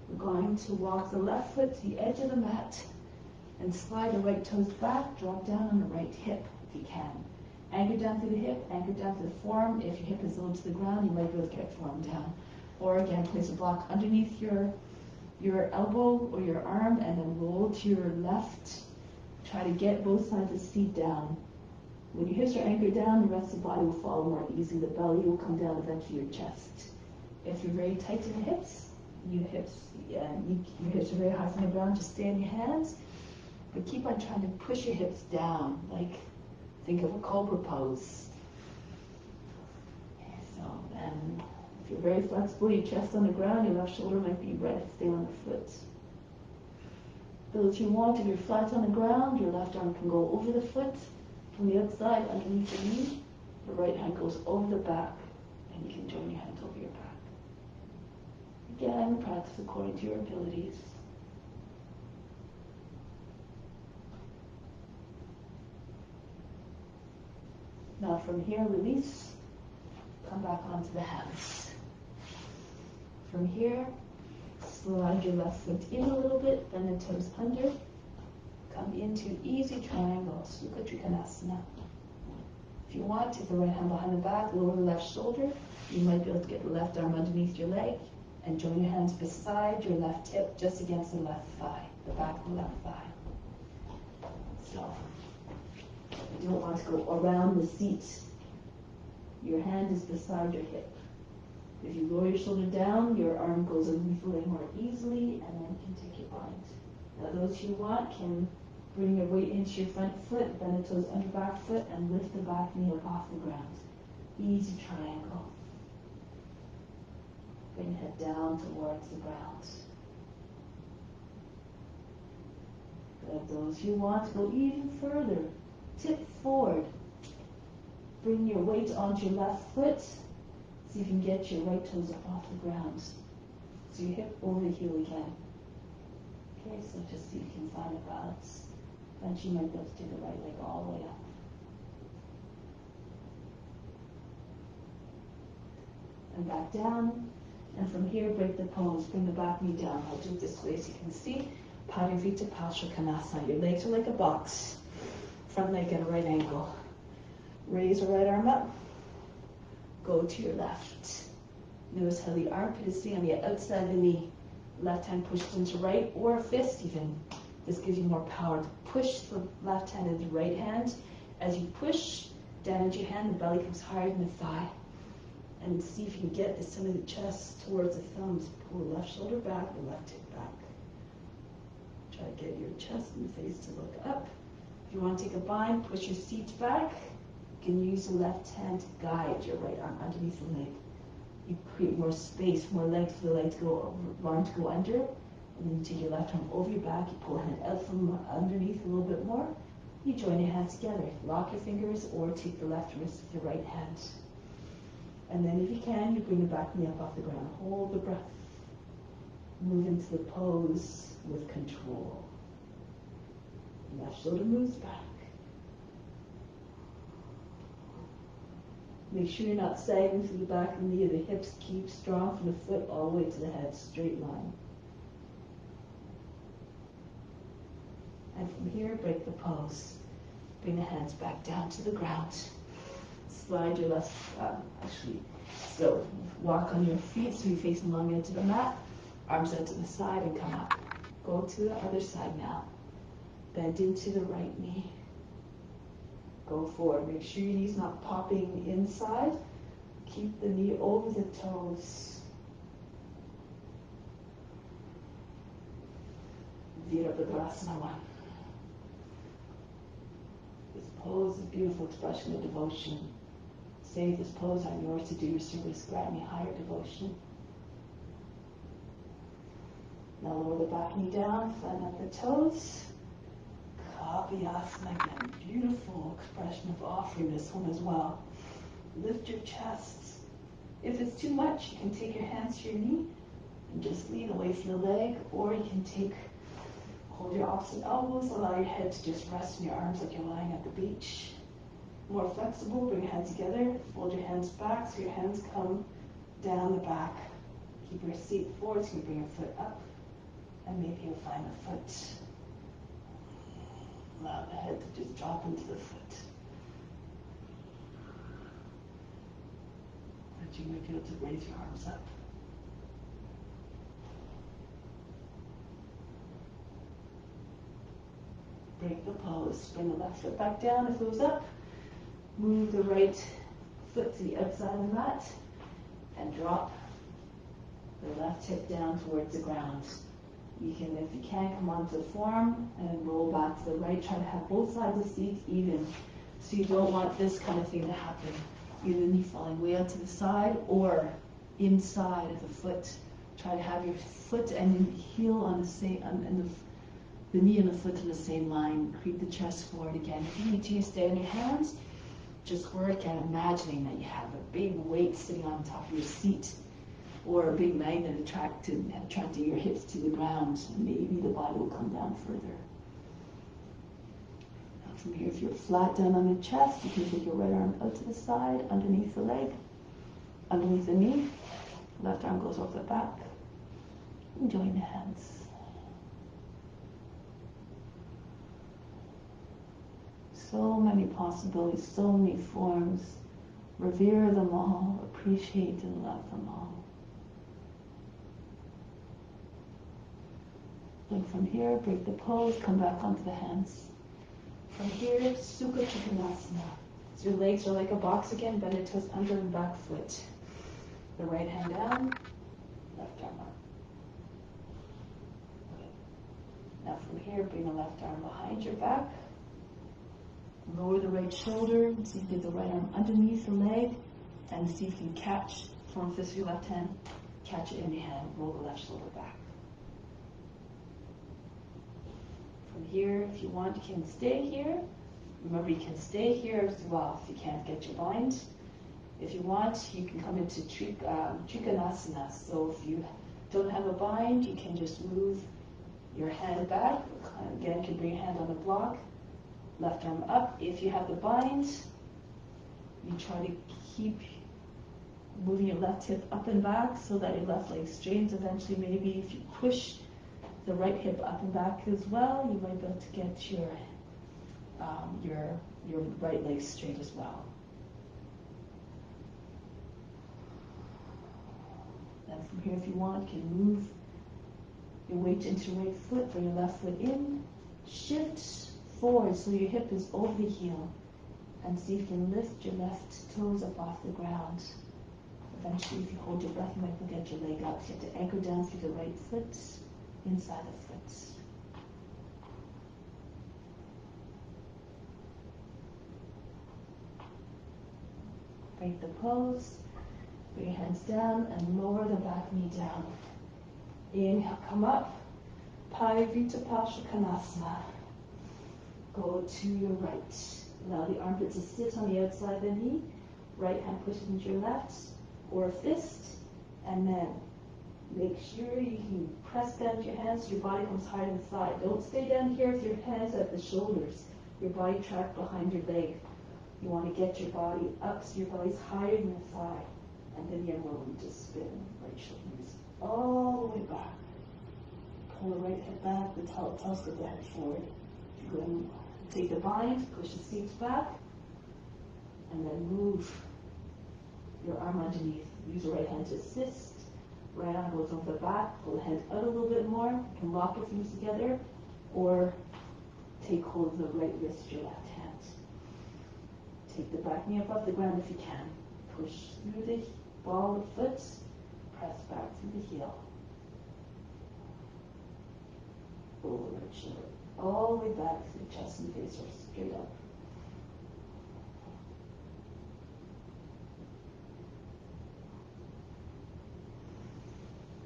[SPEAKER 1] we're going to walk the left foot to the edge of the mat and slide the right toes back, drop down on the right hip if you can. Anchor down to the hip, anchor down to the forearm. If your hip is low to the ground, you might be able to get forearm down. Or again, place a block underneath your elbow or your arm and then roll to your left. Try to get both sides of the seat down. When your hips are anchored down, the rest of the body will follow more easily. The belly will come down eventually your chest. If you're very tight in the hips, your hips are very high from the ground, just stay on your hands. But keep on trying to push your hips down, like think of a cobra pose. So then, if you're very flexible, your chest on the ground, your left shoulder might be right, stay on the foot. Those who want, if you're flat on the ground, your left arm can go over the foot from the outside underneath the knee. The right hand goes over the back, and you can join your hands over your back. Again, practice according to your abilities. Now from here, release. Come back onto the hands. From here, slide your left foot in a little bit, bend the toes under. Come into easy triangle, Sukha Trikonasana. If you want, take the right hand behind the back, lower the left shoulder. You might be able to get the left arm underneath your leg and join your hands beside your left hip, just against the left thigh, the back of the left thigh. So, you don't want to go around the seat. Your hand is beside your hip. If you lower your shoulder down, your arm goes underneath the leg more easily, and then you can take your bind. Now those who want can bring your weight into your front foot, bend the toes under back foot, and lift the back knee up off the ground. Easy triangle. Bring your head down towards the ground. But those who want to go even further, tip forward. Bring your weight onto your left foot. See if you can get your right toes up off the ground. So your hip over the heel again. Okay, so just see if you can find a balance. Eventually you might be able to take the right leg all the way up. and back down. And from here, break the pose. Bring the back knee down. I'll do it this way so you can see. Parivita Pashakanasana. Your legs are like a box. Front leg at a right angle. Raise the right arm up. Go to your left. Notice how the armpit is sitting on the outside of the knee. Left hand pushed into right, or a fist even. This gives you more power to push the left hand into the right hand. As you push down into your hand, the belly comes higher than the thigh. And see if you can get the center of the chest towards the thumbs. Pull the left shoulder back, the left hip back. Try to get your chest and face to look up. If you want to take a bind, push your seat back. You can use the left hand to guide your right arm underneath the leg. You create more space, more legs for the leg to go over, arm to go under. And then you take your left arm over your back. You pull a hand out from underneath a little bit more. You join your hands together. Lock your fingers or take the left wrist with your right hand. And then if you can, you bring the back knee up off the ground. Hold the breath. Move into the pose with control. Left shoulder moves back. Make sure you're not sagging through the back of the knee or the hips. Keep strong from the foot all the way to the head, straight line. And from here, break the pose. Bring the hands back down to the ground. Slide your left, so walk on your feet so you're facing long edge of the mat. Arms out to the side and come up. Go to the other side now. Bend into the right knee. Go forward. Make sure your knee's not popping inside. Keep the knee over the toes. Virabhadrasana 1. This pose is a beautiful expression of devotion. Save this pose, I'm yours to do your service. Grant me higher devotion. Now lower the back knee down, flatten up the toes. Kapiyasana again. Beautiful expression of offering this one as well. Lift your chest. If it's too much, you can take your hands to your knee and just lean away from the leg, or you can hold your opposite elbows, allow your head to just rest in your arms like you're lying at the beach. More flexible, bring your hands together, fold your hands back so your hands come down the back. Keep your seat forward so you bring your foot up, and maybe you'll find the foot. Allow the head to just drop into the foot. But you might be able to raise your arms up. Break the pose. Bring the left foot back down if it was up. Move the right foot to the outside of the mat and drop the left hip down towards the ground. You can, if you can, come onto the forearm and roll back to the right. Try to have both sides of the seat even. So you don't want this kind of thing to happen. Either the knee falling way out to the side or inside of the foot. Try to have your foot and the heel on the same, and the knee and the foot in the same line. Creep the chest forward again. If you need to, stay on your hands. Just work at imagining that you have a big weight sitting on top of your seat, or a big magnet attracting your hips to the ground, and maybe the body will come down further. Now from here, if you're flat down on the chest, you can take your right arm out to the side, underneath the leg, underneath the knee. Left arm goes over the back. And join the hands. So many possibilities, so many forms. Revere them all, appreciate and love them all. Then from here, break the pose, come back onto the hands. From here, Sukha Trikonasana. So your legs are like a box again, bend your toes under and back foot. The right hand down, left arm up. Okay. Now from here, bring the left arm behind your back. Lower the right shoulder, see if you get the right arm underneath the leg, and see if you can catch, form fist with your left hand, catch it in your hand, roll the left shoulder back. From here, if you want, you can stay here. Remember, you can stay here as well if you can't get your bind. If you want, you can come into Trikonasana. So if you don't have a bind, you can just move your hand back. Again, you can bring your hand on the block. Left arm up. If you have the bind, you try to keep moving your left hip up and back so that your left leg straightens. Eventually, maybe if you push the right hip up and back as well, you might be able to get your right leg straight as well. And from here, if you want, you can move your weight into your right foot, bring your left foot in, shift forward so your hip is over the heel, and see if you can lift your left toes up off the ground. Eventually, if you hold your breath, you might get your leg up. You have to anchor down through the right foot, inside the foot. Break the pose. Bring your hands down and lower the back knee down. Inhale, come up. Payavita Pashakanasana. Go to your right. Allow the armpit to sit on the outside of the knee. Right hand pushes into your left, or a fist, and then make sure you can press down with your hands so your body comes higher than the side. Don't stay down here with your hands at the shoulders. Your body trapped behind your leg. You want to get your body up so your body's higher than the thigh. And then you're willing to spin. Right shoulders all the way back. Pull the right hip back, the telescope the head forward. Go ahead and take the bind, push the seats back, and then move your arm underneath. Use the right hand to assist. Right arm goes over the back, pull the head out a little bit more. You can lock your fingers together, or take hold of the right wrist with your left hand. Take the back knee up off the ground if you can. Push through the ball of the foot, press back through the heel. Pull the right shoulder all the way back through the chest and face, or straight up.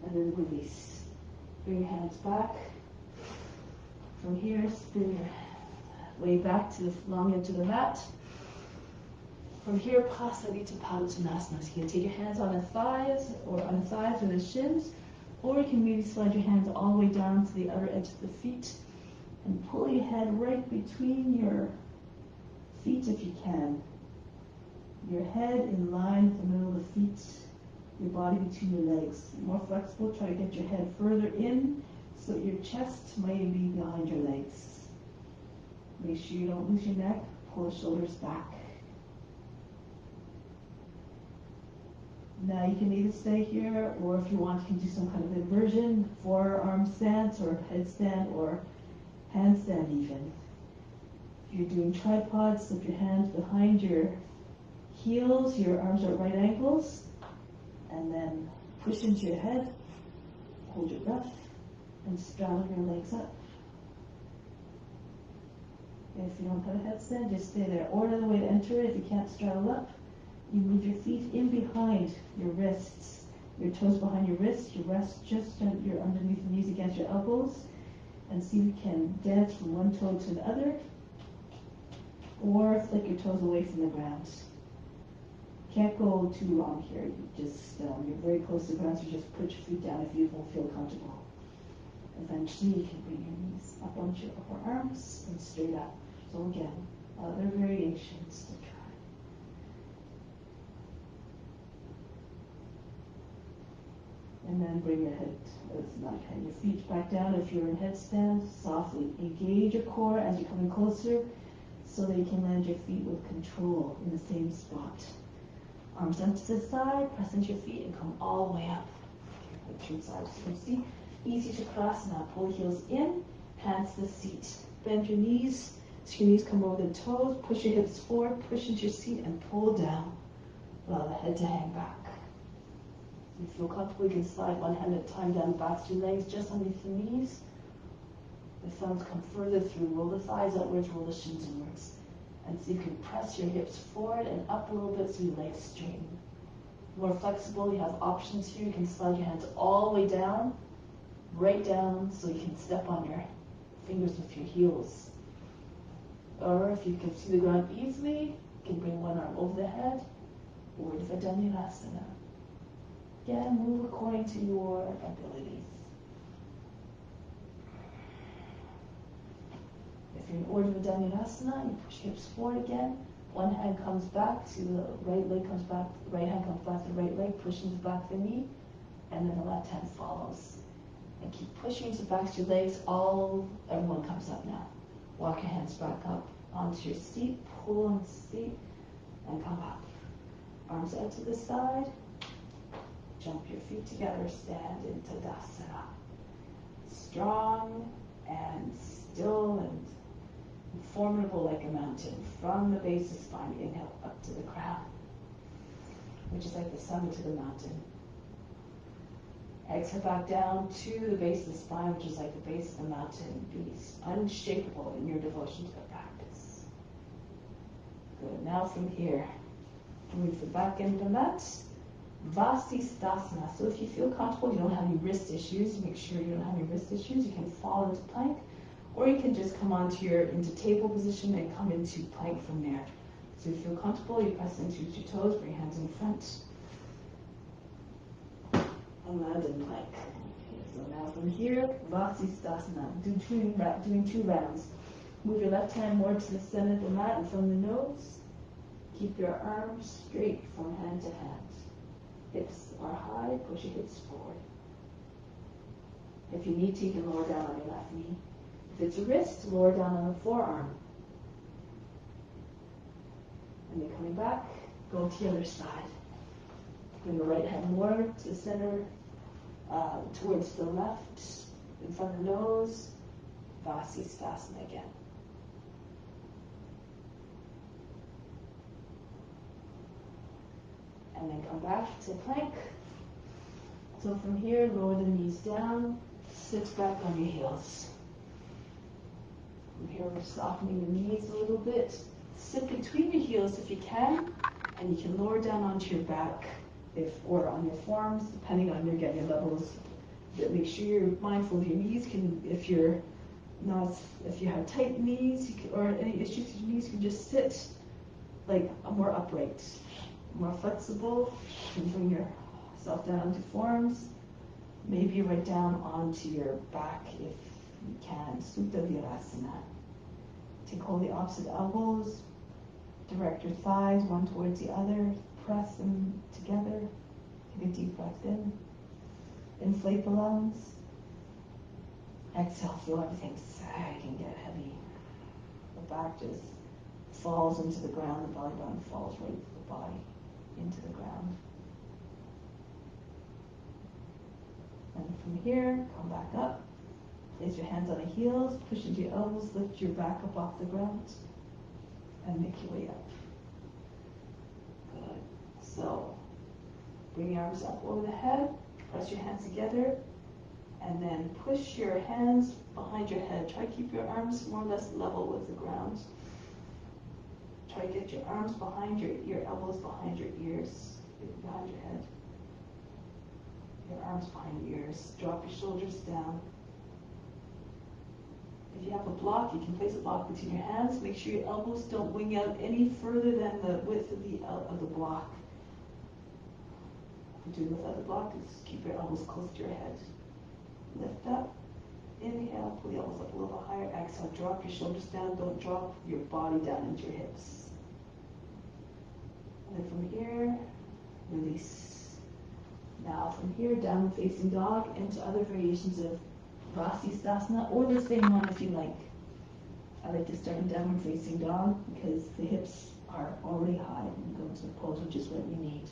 [SPEAKER 1] And then release. Bring your hands back. From here, spin your way back to the long edge of the mat. From here, Pasavita Padottanasana. So you can take your hands on the thighs, or on the thighs or the shins, or you can maybe slide your hands all the way down to the outer edge of the feet, and pull your head right between your feet if you can. Your head in line with the middle of the feet, your body between your legs. More flexible, try to get your head further in so your chest might be behind your legs. Make sure you don't lose your neck, pull the shoulders back. Now you can either stay here, or if you want, you can do some kind of inversion, forearm stance, or headstand, or handstand even. If you're doing tripods, slip your hands behind your heels, your arms are at right angles, and then push into your head, hold your breath, and straddle your legs up. If you don't have a headstand, just stay there. Or another way to enter it, if you can't straddle up, you move your feet in behind your wrists, your toes behind your wrists, you rest just your underneath the knees against your elbows, and see if you can dance from one toe to the other, or flick your toes away from the ground. Can't go too long here. You just you're very close to the ground, so you just put your feet down if you don't feel comfortable. Eventually, you can bring your knees up onto your upper arms and straight up. So again, other variations to try. And then bring your head, your feet back down. If you're in headstand, softly engage your core as you're coming closer, so that you can land your feet with control in the same spot. Arms down to the side, press into your feet, and come all the way up. Turn sides. You can see, easy to cross now. Pull the heels in, hands to the seat. Bend your knees, so your knees come over the toes. Push your hips forward, push into your seat, and pull down. Allow the head to hang back. If you feel comfortable, you can slide one hand at a time down the backs of your legs, just underneath the knees. The thumbs come further through. Roll the thighs outwards, roll the shins inwards. And so you can press your hips forward and up a little bit so your legs straighten. More flexible, you have options here. You can slide your hands all the way down, right down, so you can step on your fingers with your heels. Or if you can see the ground easily, you can bring one arm over the head, or Urdhva Dhanurasana. Again, move according to your abilities. If you're in Urdhva Dhanurasana, you push hips forward again, One hand comes back to the right leg, comes back, the right hand comes back to the right leg, pushes back the knee, and then the left hand follows. And keep pushing to back to your legs. Everyone comes up now. Walk your hands back up onto your seat, pull on the seat, and come up. Arms out to the side. Jump your feet together, stand into Tadasana. Strong and still and formidable like a mountain. From the base of the spine, inhale up to the crown, which is like the summit to the mountain. Exhale back down to the base of the spine, which is like the base of the mountain. Be unshakable in your devotion to the practice. Good. Now from here, move the back end of the mat. Vasisthasana. So if you feel comfortable, you don't have any wrist issues, make sure you don't have any wrist issues. You can fall into plank, or you can just come into table position and come into plank from there. So if you feel comfortable, you press into your toes, bring your hands in front. And land in plank. Okay, so now from here, Vasisthasana. Doing 2 rounds. Move your left hand more to the center of the mat and from the nose. Keep your arms straight from hand to hand. Hips are high, push your hips forward. If you need to, you can lower down on your left knee. If it's a wrist, lower down on the forearm. And then coming back, go to the other side. Bring the right hand more to the center, towards the left, in front of the nose. Vasisthasana again. And then come back to plank. So from here, lower the knees down, sit back on your heels. From here, we're softening the knees a little bit. Sit between your heels if you can, and you can lower down onto your back or on your forearms, depending on your getting levels. But make sure you're mindful of your knees. If you have tight knees or any issues with your knees, you can just sit like more upright. More flexible, you can bring yourself down into forearms, maybe right down onto your back if you can. Supta Virasana. Take hold of the opposite elbows, direct your thighs one towards the other, press them together, take a deep breath in, inflate the lungs, exhale, feel everything sag and get heavy. The back just falls into the ground, the belly button falls right to the body. Into the ground. And from here, come back up. Place your hands on the heels, push into your elbows, lift your back up off the ground, and make your way up. Good. So, bring your arms up over the head, press your hands together, and then push your hands behind your head. Try to keep your arms more or less level with the ground. Try to get your arms behind your elbows behind your ears, behind your head. Your arms behind your ears. Drop your shoulders down. If you have a block, you can place a block between your hands. Make sure your elbows don't wing out any further than the width of the block. If you're doing without the block, just keep your elbows close to your head. Lift up. Inhale, pull the elbows up a little higher. Exhale, drop your shoulders down. Don't drop your body down into your hips. And then from here, release. Now from here, downward facing dog into other variations of Vasisthasana, or the same one if you like. I like to start in downward facing dog because the hips are already high when you go into the pose, which is what you need.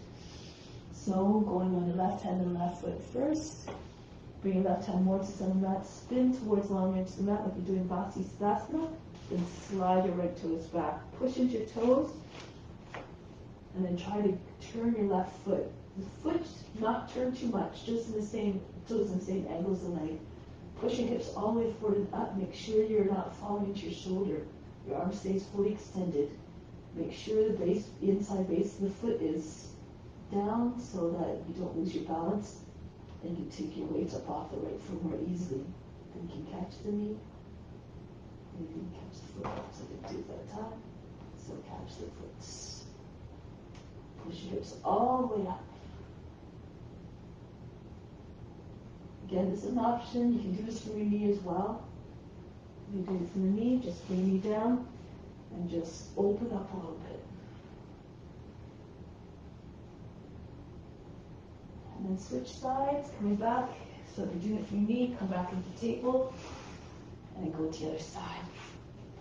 [SPEAKER 1] So going on the left hand and left foot first. Bring your left hand more to the center of the mat, spin towards long edge of the mat like you're doing Vasisthasana, then slide your right toes back. Push into your toes, and then try to turn your left foot. The foot not turn too much, just in the same toes in the same angle as the leg. Push your hips all the way forward and up. Make sure you're not falling into your shoulder. Your arm stays fully extended. Make sure the inside base of the foot is down so that you don't lose your balance. And you take your weight up off the right foot more easily. Then you can catch the knee. And you can catch the foot up. So you do it at a time. So catch the foot. Push your hips all the way up. Again, this is an option. You can do this from your knee as well. If you do it from the knee, just bring your knee down and just open up a little bit. And then switch sides, coming back. So if you're doing it from your knee, come back into the table, and then go to the other side.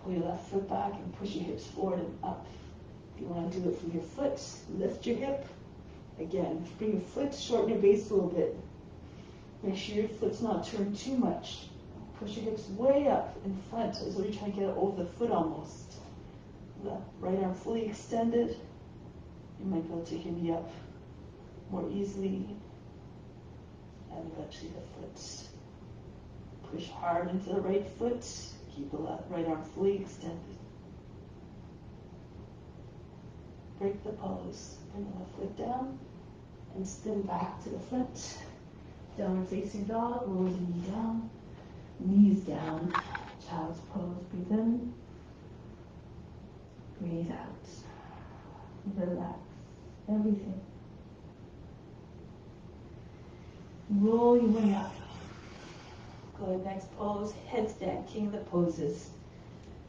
[SPEAKER 1] Pull your left foot back and push your hips forward and up. If you want to do it from your foot, lift your hip. Again, bring your foot, shorten your base a little bit. Make sure your foot's not turned too much. Push your hips way up in front as though you're trying to get it over the foot almost. The right arm fully extended. You might be able to hinge up more easily. And eventually the foot. Push hard into the right foot. Keep the right arm fully extended. Break the pose. Bring the left foot down and spin back to the front. Downward facing dog. Roll the knee down. Knees down. Child's pose. Breathe in. Breathe out. Relax. Everything. Roll your way up. Go to the next pose. Headstand. King of the poses.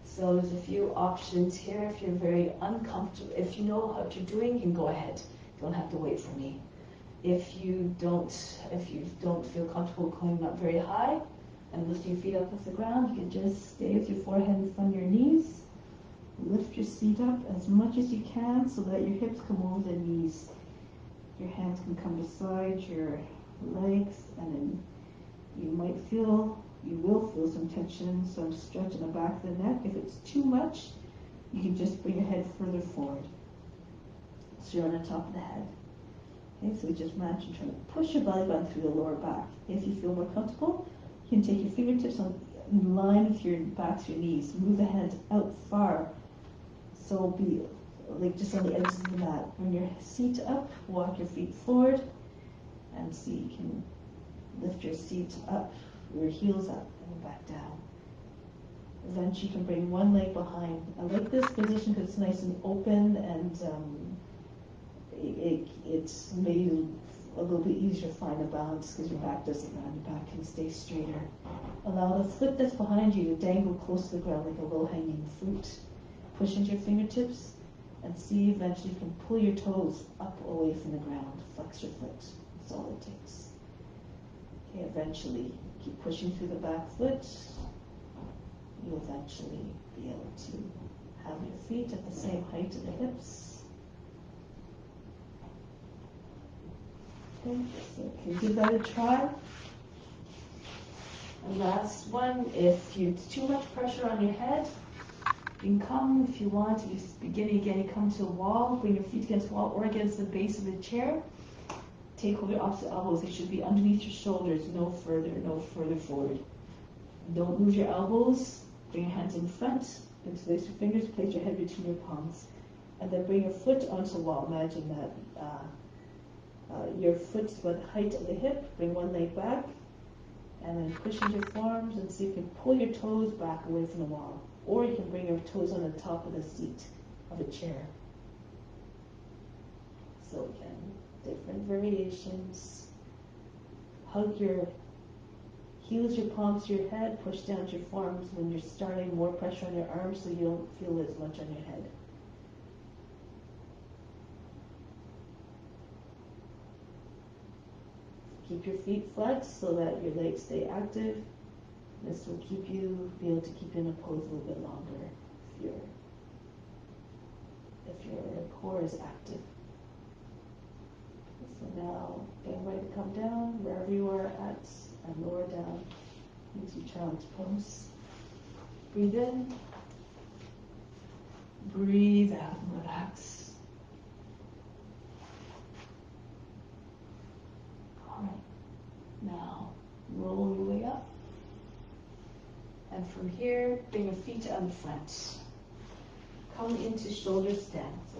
[SPEAKER 1] So there's a few options here. If you're very uncomfortable, if you know what you're doing, you can go ahead. You don't have to wait for me. If you don't feel comfortable going up very high and lifting your feet up off the ground, you can just stay with your forehead in front of your knees. Lift your feet up as much as you can so that your hips come over the knees. Your hands can come beside your legs, and then you will feel some tension, some stretch in the back of the neck. If it's too much, you can just bring your head further forward. So you're on the top of the head. Okay, so just imagine trying to push your belly button through the lower back. If you feel more comfortable, you can take your fingertips in line with your back to your knees. Move the hands out far. So be like just on the edges of the mat. Bring your seat up, walk your feet forward, and see you can lift your seat up, your heels up, and back down. Eventually you can bring one leg behind. I like this position because it's nice and open, and it's made a little bit easier to find a balance because your back doesn't round, your back can stay straighter. Allow the foot that's behind you to dangle close to the ground like a low-hanging fruit. Push into your fingertips and see eventually you can pull your toes up away from the ground. Flex your foot. That's all it takes. Okay, eventually keep pushing through the back foot. You'll eventually be able to have your feet at the same height of the hips. Okay, so you can give that a try. And last one, if it's too much pressure on your head, you can come, if you want, to just beginning again, you come to the wall, bring your feet against the wall or against the base of the chair. Take hold of your opposite elbows. They should be underneath your shoulders, no further forward. Don't move your elbows. Bring your hands in front. Interlace your fingers, place your head between your palms. And then bring your foot onto the wall. Imagine that your foot's about the height of the hip. Bring one leg back. And then push into your forearms and see if you can pull your toes back away from the wall. Or you can bring your toes on the top of the seat of a chair. So again, different variations. Hug your heels, your palms to your head. Push down to your forearms when you're starting. More pressure on your arms so you don't feel as much on your head. Keep your feet flexed so that your legs stay active. This will be able to keep you in a pose a little bit longer if your core is active. So now, getting ready to come down wherever you are at and lower down into child's pose. Breathe in. Breathe out and relax. All right. Now, roll your way up. And from here, bring your feet on the front. Come into shoulder stand. So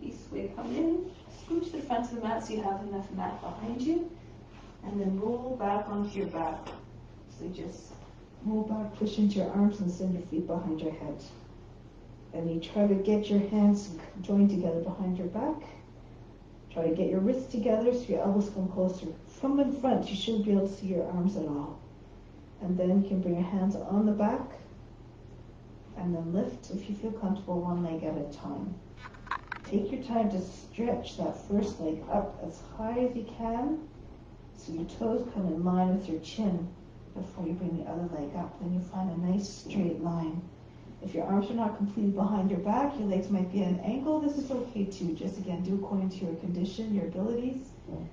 [SPEAKER 1] this way, come in, scoot to the front of the mat so you have enough mat behind you. And then roll back onto your back. So just roll back, push into your arms and send your feet behind your head. And you try to get your hands joined together behind your back. Try to get your wrists together so your elbows come closer. From in front, you shouldn't be able to see your arms at all. And then you can bring your hands on the back
[SPEAKER 2] And then lift, if you feel comfortable, one leg at a time. Take your time to stretch that first leg up as high as you can, so your toes come in line with your chin before you bring the other leg up. Then you find a nice straight line. If your arms are not completely behind your back, your legs might be at an angle, this is okay too. Just again, do according to your condition, your abilities.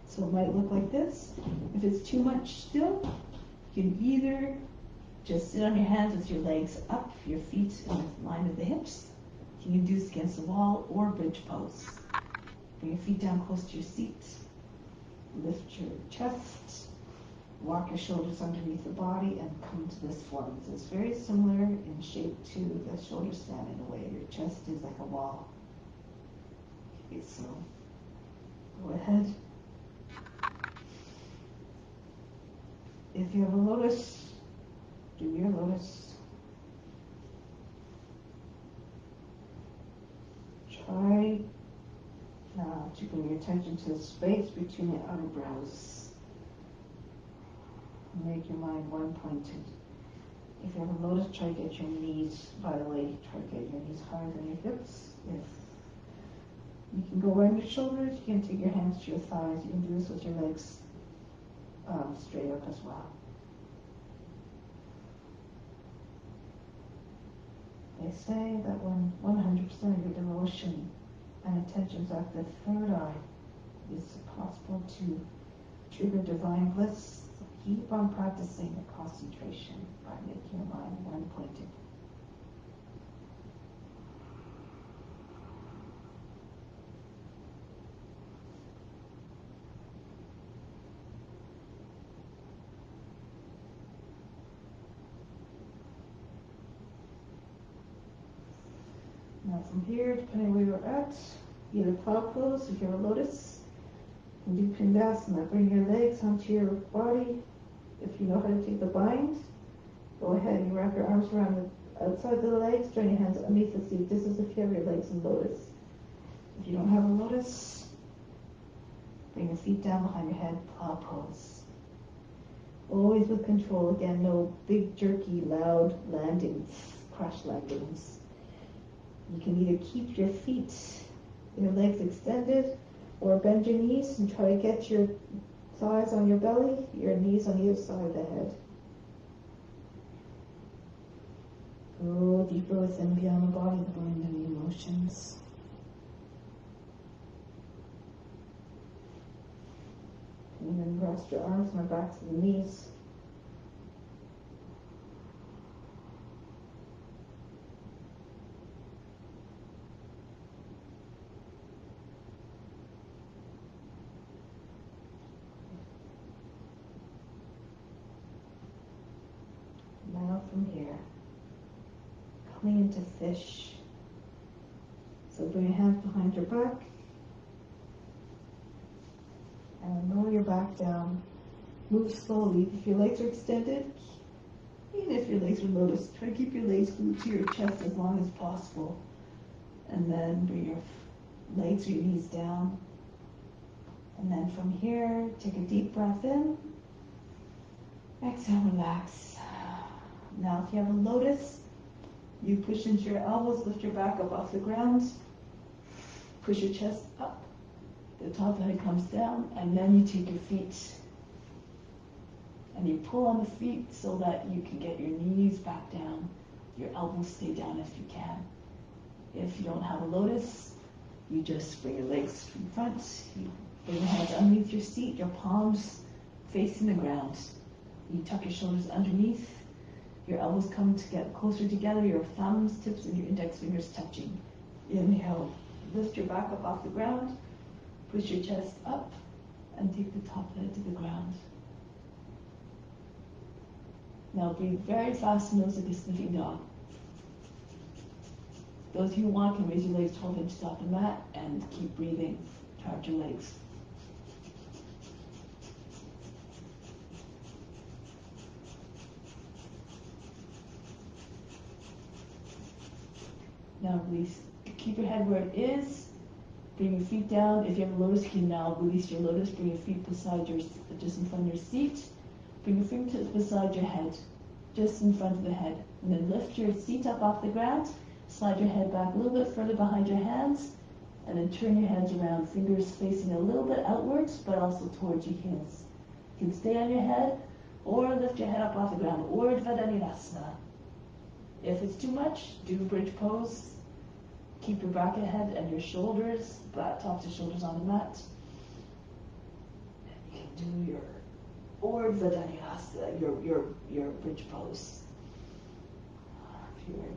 [SPEAKER 2] So it might look like this. If it's too much still, you can either just sit on your hands with your legs up, your feet in line with the hips. You can do this against the wall or bridge pose. Bring your feet down close to your seat. Lift your chest. Walk your shoulders underneath the body and come to this form. It's very similar in shape to the shoulder stand in a way. Your chest is like a wall. Okay, so go ahead. If you have a lotus, do your lotus. Try now to bring your attention to the space between your outer brows. Make your mind one-pointed. If you have a lotus, try to get your knees, by the way, try to get your knees higher than your hips. If you can go around your shoulders, you can take your hands to your thighs. You can do this with your legs straight up as well. They say that when 100% of your devotion and attention is at the third eye, it's possible to trigger divine bliss. So keep on practicing the concentration by making your mind one-pointed. Now from here, depending where you're at, either plow pose if you're a lotus, and do pindasana. Bring your legs onto your body. If you know how to take the bind, go ahead. You wrap your arms around the outside of the legs, join your hands underneath the seat. This is if you have your legs in lotus. If you don't have a lotus, bring your feet down behind your head, plow pose. Always with control. Again, no big, jerky, loud landings, crash landings. You can either keep your feet, your legs extended, or bend your knees and try to get your thighs on your belly, your knees on either side of the head. Go deeper within, beyond the body, the mind, and the emotions. And then rest your arms on the backs of the knees. Now from here, coming into fish. So bring your hands behind your back and lower your back down. Move slowly. If your legs are extended, even if your legs are lotus, try to keep your legs glued to your chest as long as possible. And then bring your legs or your knees down. And then from here, take a deep breath in. Exhale, relax. Now if you have a lotus, you push into your elbows, lift your back up off the ground, push your chest up, the top of the head comes down, and then you take your feet and you pull on the feet so that you can get your knees back down, your elbows stay down if you can. If you don't have a lotus, you just bring your legs in front, you bring your hands underneath your seat, your palms facing the ground. You tuck your shoulders underneath, your elbows come to get closer together, your thumbs, tips, and your index fingers touching. Inhale, lift your back up off the ground, push your chest up, and take the top of the head to the ground. Now breathe very fast and nose like a sniffing dog. Those who want can raise your legs 12 inches off the mat and keep breathing. Charge your legs. Now release. Keep your head where it is. Bring your feet down. If you have a lotus, you can now release your lotus. Bring your feet beside your, just in front of your seat. Bring your fingertips beside your head, just in front of the head.
[SPEAKER 1] And then lift your feet up off the ground, slide your head back a little bit further behind your hands, and then turn your hands around, fingers facing a little bit outwards, but also towards your heels. You can stay on your head, or lift your head up off the ground, Urdhva Dhanurasana. If it's too much, do bridge pose. Keep your back ahead and your shoulders, top to shoulders on the mat. And you can do your Urdhva Dhanurasana, your bridge pose. If you're in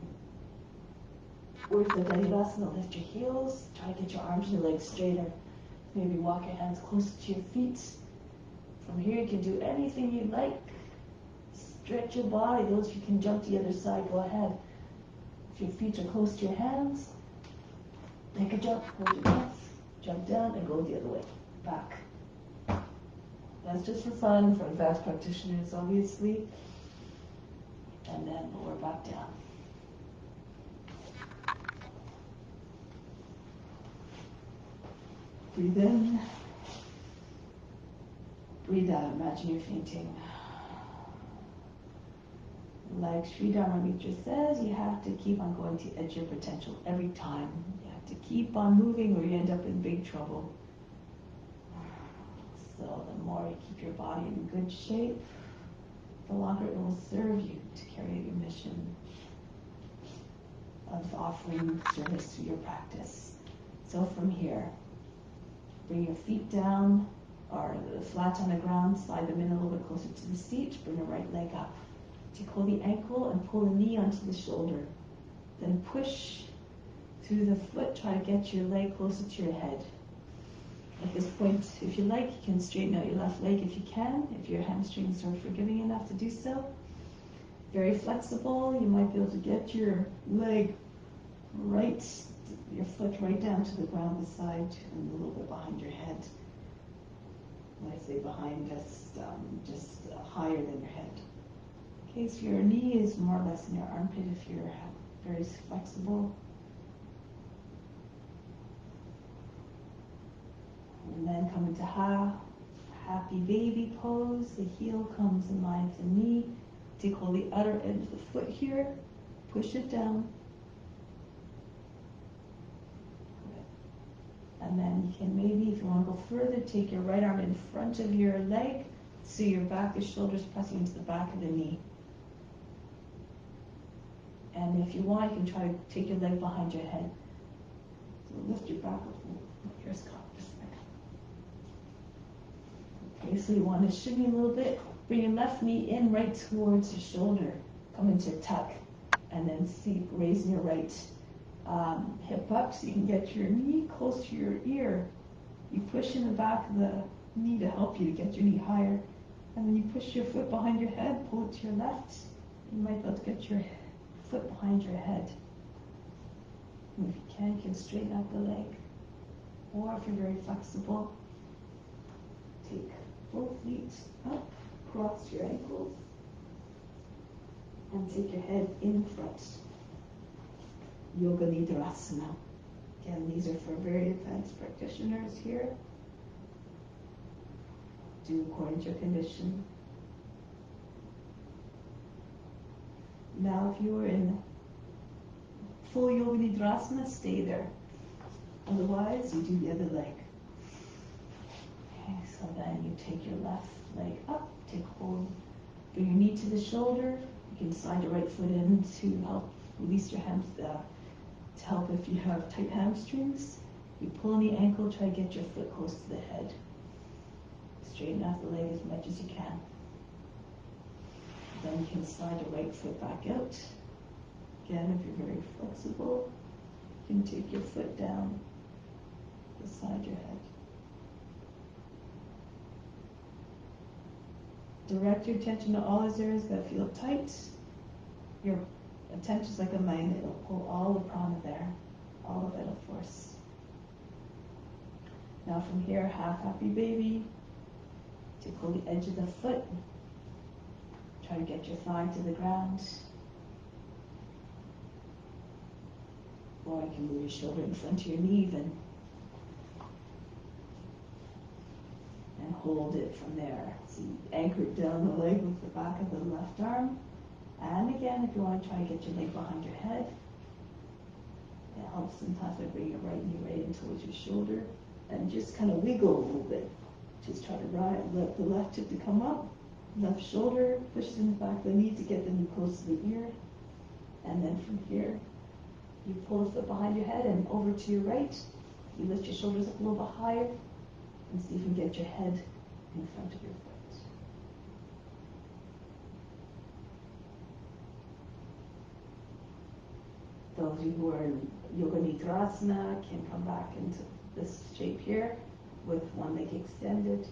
[SPEAKER 1] Urdhva Dhanurasana, lift your heels, try to get your arms and your legs straighter. Maybe walk your hands closer to your feet. From here you can do anything you like. Stretch your body. Those of you can jump to the other side, go ahead. If your feet are close to your hands, make a jump, hold your breath, jump down and go the other way, back. That's just for fun, for advanced practitioners obviously. And then lower back down. Breathe in. Breathe out. Imagine you're fainting. Like Sri Dharma Mitra says, you have to keep on going to edge your potential every time. You have to keep on moving or you end up in big trouble. So the more you keep your body in good shape, the longer it will serve you to carry your mission of offering service through your practice. So from here, bring your feet down or flat on the ground, slide them in a little bit closer to the seat, bring the right leg up. Tickle the ankle and pull the knee onto the shoulder. Then push through the foot, try to get your leg closer to your head. At this point, if you like, you can straighten out your left leg if you can, if your hamstrings are forgiving enough to do so. Very flexible, you might be able to get your leg right, your foot right down to the ground beside and a little bit behind your head. When I say behind, just higher than your head. Okay, so your knee is more or less in your armpit if you're very flexible. And then come into happy baby pose. The heel comes in line with the knee. Tickle the outer edge of the foot here. Push it down. Good. And then you can maybe, if you want to go further, take your right arm in front of your leg so your back, the shoulders pressing into the back of the knee. And if you want, you can try to take your leg behind your head. So lift your back up. Here's this way. Okay, so you want to shimmy a little bit. Bring your left knee in right towards your shoulder. Come into a tuck. And then raising your right hip up so you can get your knee close to your ear. You push in the back of the knee to help you to get your knee higher. And then you push your foot behind your head, pull it to your left. You might be able to get your foot behind your head. And if you can straighten out the leg. Or if you're very flexible, take both feet up, cross your ankles, and take your head in front. Yoga Nidra-asana. Again, these are for very advanced practitioners here. Do according to your condition. Now, if you were in full Yoga Nidra-asana, stay there. Otherwise, you do the other leg. Okay, so then you take your left leg up, take hold, bring your knee to the shoulder. You can slide your right foot in to help release your hands, to help if you have tight hamstrings. You pull on the ankle, try to get your foot close to the head. Straighten out the leg as much as you can. Then you can slide your right foot back out. Again, if you're very flexible, you can take your foot down beside your head. Direct your attention to all those areas that feel tight. Your attention is like a magnet. It'll pull all the prana there, all the vital force. Now from here, happy baby. Tickle the edge of the foot. Try to get your thigh to the ground. Or you can move your shoulder in front of your knee even. And hold it from there. So you anchor down the leg with the back of the left arm.
[SPEAKER 2] And again, if you want to try to get your leg behind your head, it helps sometimes by bringing your right knee right in towards your shoulder. And just kind of wiggle a little bit. Just try to let the left hip to come up. Left shoulder pushes in the back of the knee to get the knee close to the ear. And then from here, you pull the foot behind your head and over to your right. You lift your shoulders up a little bit higher and see if you can get your head in front of your foot. Those of you who are in Yoga Nidrasana can come back into this shape here with one leg extended.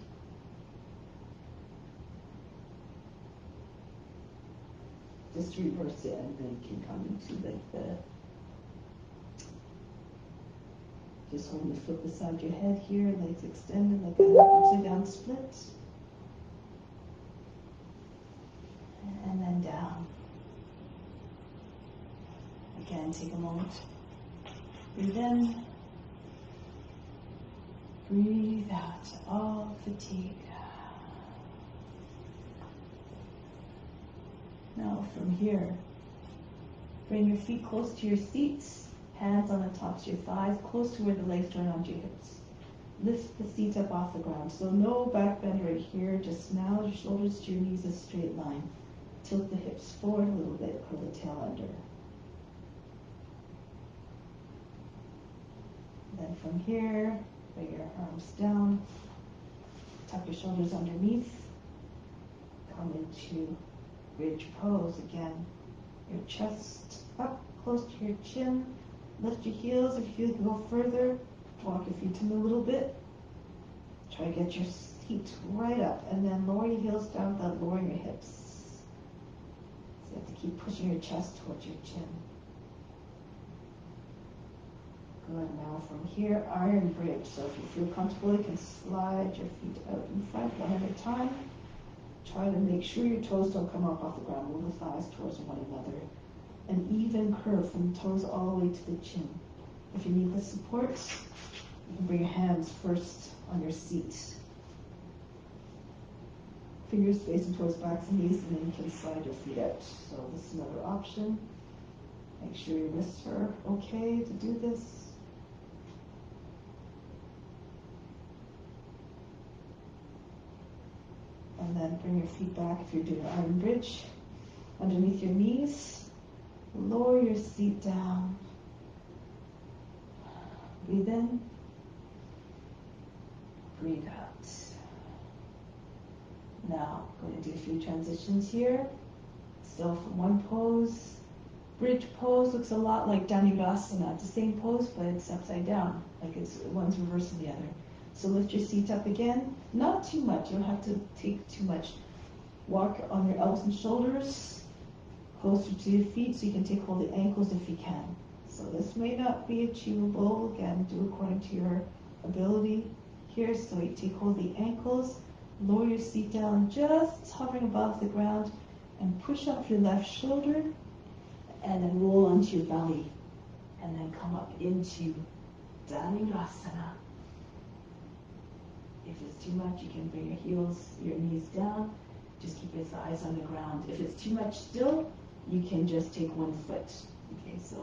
[SPEAKER 2] Just reverse it and then you can come into like the, just hold the foot beside your head here, legs extended like an upside down split. And then down. Again, take a moment. Breathe in. Breathe out all fatigue. Now from here, bring your feet close to your seats, hands on the tops of your thighs, close to where the legs join onto your hips. Lift the seat up off the ground. So no back bend right here, just now your shoulders to your knees, a straight line. Tilt the hips forward a little bit, curl the tail under. Then from here, bring your arms down, tuck your shoulders underneath, come into bridge pose again. Your chest up, close to your chin. Lift your heels if you can go further. Walk your feet in a little bit. Try to get your feet right up and then lower your heels down without lowering your hips. So you have to keep pushing your chest towards your chin. Good. Now from here, iron bridge. So if you feel comfortable, you can slide your feet out in front one at a time. Try to make sure your toes don't come up off the ground. Move the thighs towards one another. An even curve from the toes all the way to the chin. If you need the support, you can bring your hands first on your seat. Fingers facing towards backs and knees, and then you can slide your feet out. So this is another option. Make sure your wrists are okay to do this. And then bring your feet back if you're doing iron bridge. Underneath your knees. Lower your seat down. Breathe in. Breathe out. Now, going to do a few transitions here. Still from one pose. Bridge pose looks a lot like Dhanurasana. It's the same pose, but it's upside down. Like it's one's reversing the other. So lift your seat up again. Not too much. You don't have to take too much. Walk on your elbows and shoulders closer to your feet so you can take hold of the ankles if you can. So this may not be achievable. Again, do according to your ability here. So you take hold of the ankles, lower your seat down, just hovering above the ground, and push up your left shoulder, and then roll onto your belly, and then come up into Dhanurasana. If it's too much, you can bring your knees down. Just keep your thighs on the ground. If it's too much still, you can just take one foot. Okay, so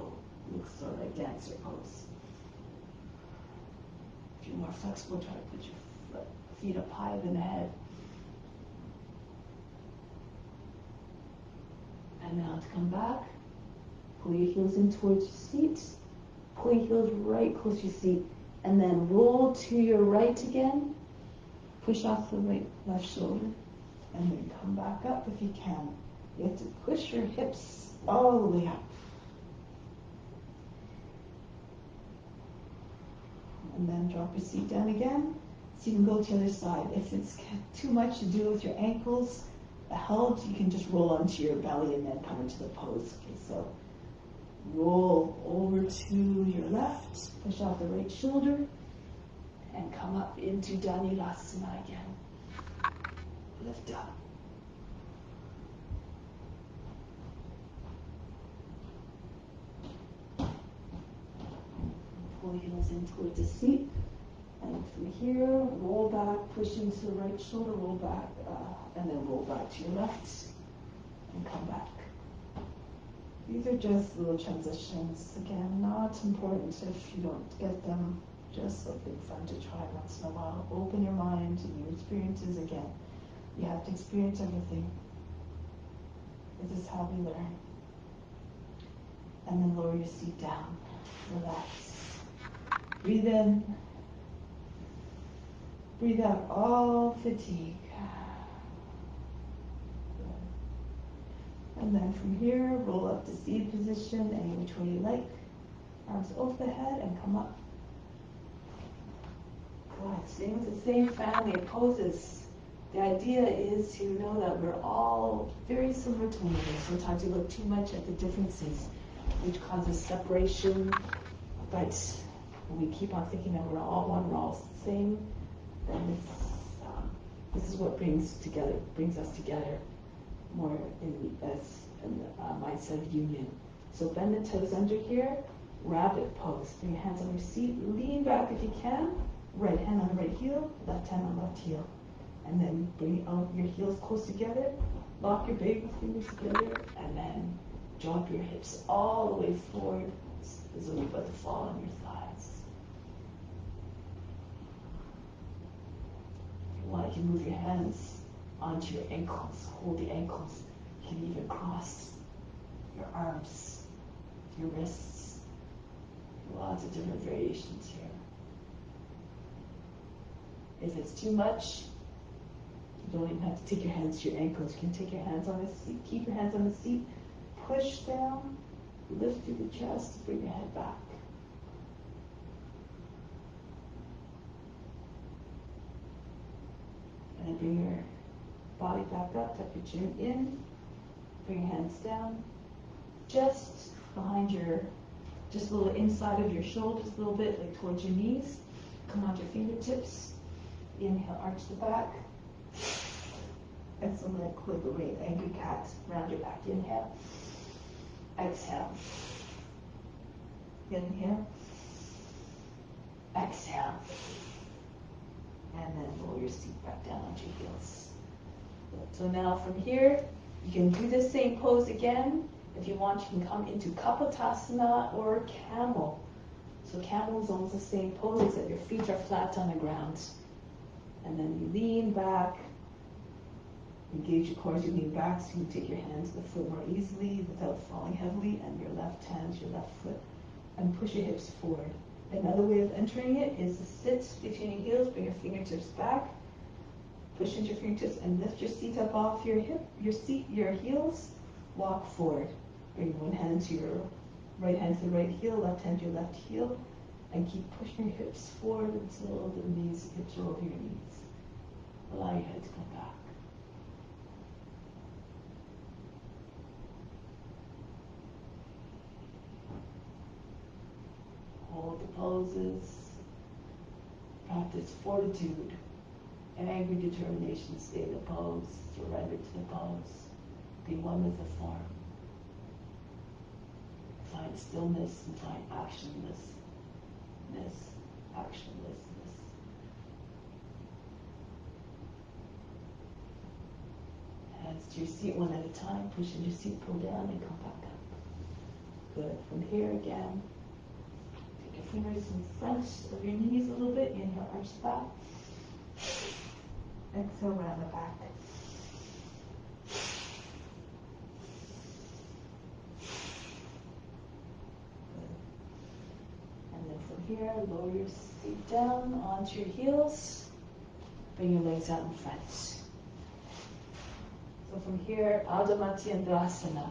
[SPEAKER 2] it looks sort of like dancer pose. If you're more flexible, try to put your feet up higher than the head. And now to come back, pull your heels in towards your seat. Pull your heels right close to your seat. And then roll to your right again. Push off the left shoulder. And then come back up if you can. You have to push your hips all the way up. And then drop your seat down again. So you can go to the other side. If it's too much to do with your ankles held, you can just roll onto your belly and then come into the pose. Okay, so roll over to your left, push off the right shoulder, and come up into Dhanurasana again. Lift up. Pull your heels in towards the seat. And from here, roll back, push into the right shoulder, roll back, and then roll back to your left, and come back. These are just little transitions. Again, not important if you don't get them. Just something fun to try once in a while. Open your mind to new experiences again. You have to experience everything. This is how we learn. And then lower your seat down. Relax. Breathe in. Breathe out all fatigue. And then from here, roll up to seated position, any which way you like. Arms over the head and come up. Good. Staying with the same family of poses. The idea is to know that we're all very similar to one another. Sometimes we look too much at the differences, which causes separation. But when we keep on thinking that we're all one, we're all the same, then this is what brings us together more in the mindset of union. So bend the toes under here, rabbit pose. Bring your hands on your seat, lean back if you can. Right hand on the right heel, left hand on left heel. And then bring your heels close together, lock your big fingers together, and then drop your hips all the way forward as though you're about to fall on your thighs. If you want, you can move your hands onto your ankles, hold the ankles. You can even cross your arms, your wrists. Lots of different variations here. If it's too much, you don't even have to take your hands to your ankles. You can take your hands on the seat, keep your hands on the seat, push down, lift through the chest, bring your head back. And then bring your body back up, tuck your chin in, bring your hands down, just behind just a little inside of your shoulders, a little bit, like towards your knees. Come onto your fingertips. Inhale, arch the back. Exhale, like a great angry cat. Round your back. Inhale. Exhale. Inhale. Exhale. And then roll your seat back down onto your heels. So now from here, you can do the same pose again. If you want, you can come into Kapotasana or Camel. So Camel is almost the same pose, except your feet are flat on the ground. And then you lean back, engage your core as you lean back, so you can take your hands to the foot more easily without falling heavily, and your left hand to your left foot, and push your hips forward. Another way of entering it is to sit between your heels, bring your fingertips back, push into your fingertips, and lift your seat up off your heels, walk forward. Bring one hand to your right hand to the right heel, left hand to your left heel, and keep pushing your hips forward until the hips are over your knees. Allow your head to come back. Hold the poses. Practice fortitude, angry determination. Stay in the pose, surrender to the pose. Be one with the form. Find stillness and find actionlessness. Actionlessness. Hands to your seat one at a time. Push into your seat, pull down, and come back up. Good. From here again, take your fingers in front of your knees a little bit. Inhale, arch the back. Exhale, round the back. Here, lower your seat down onto your heels. Bring your legs out in front. So from here, Adho Matsyendrasana.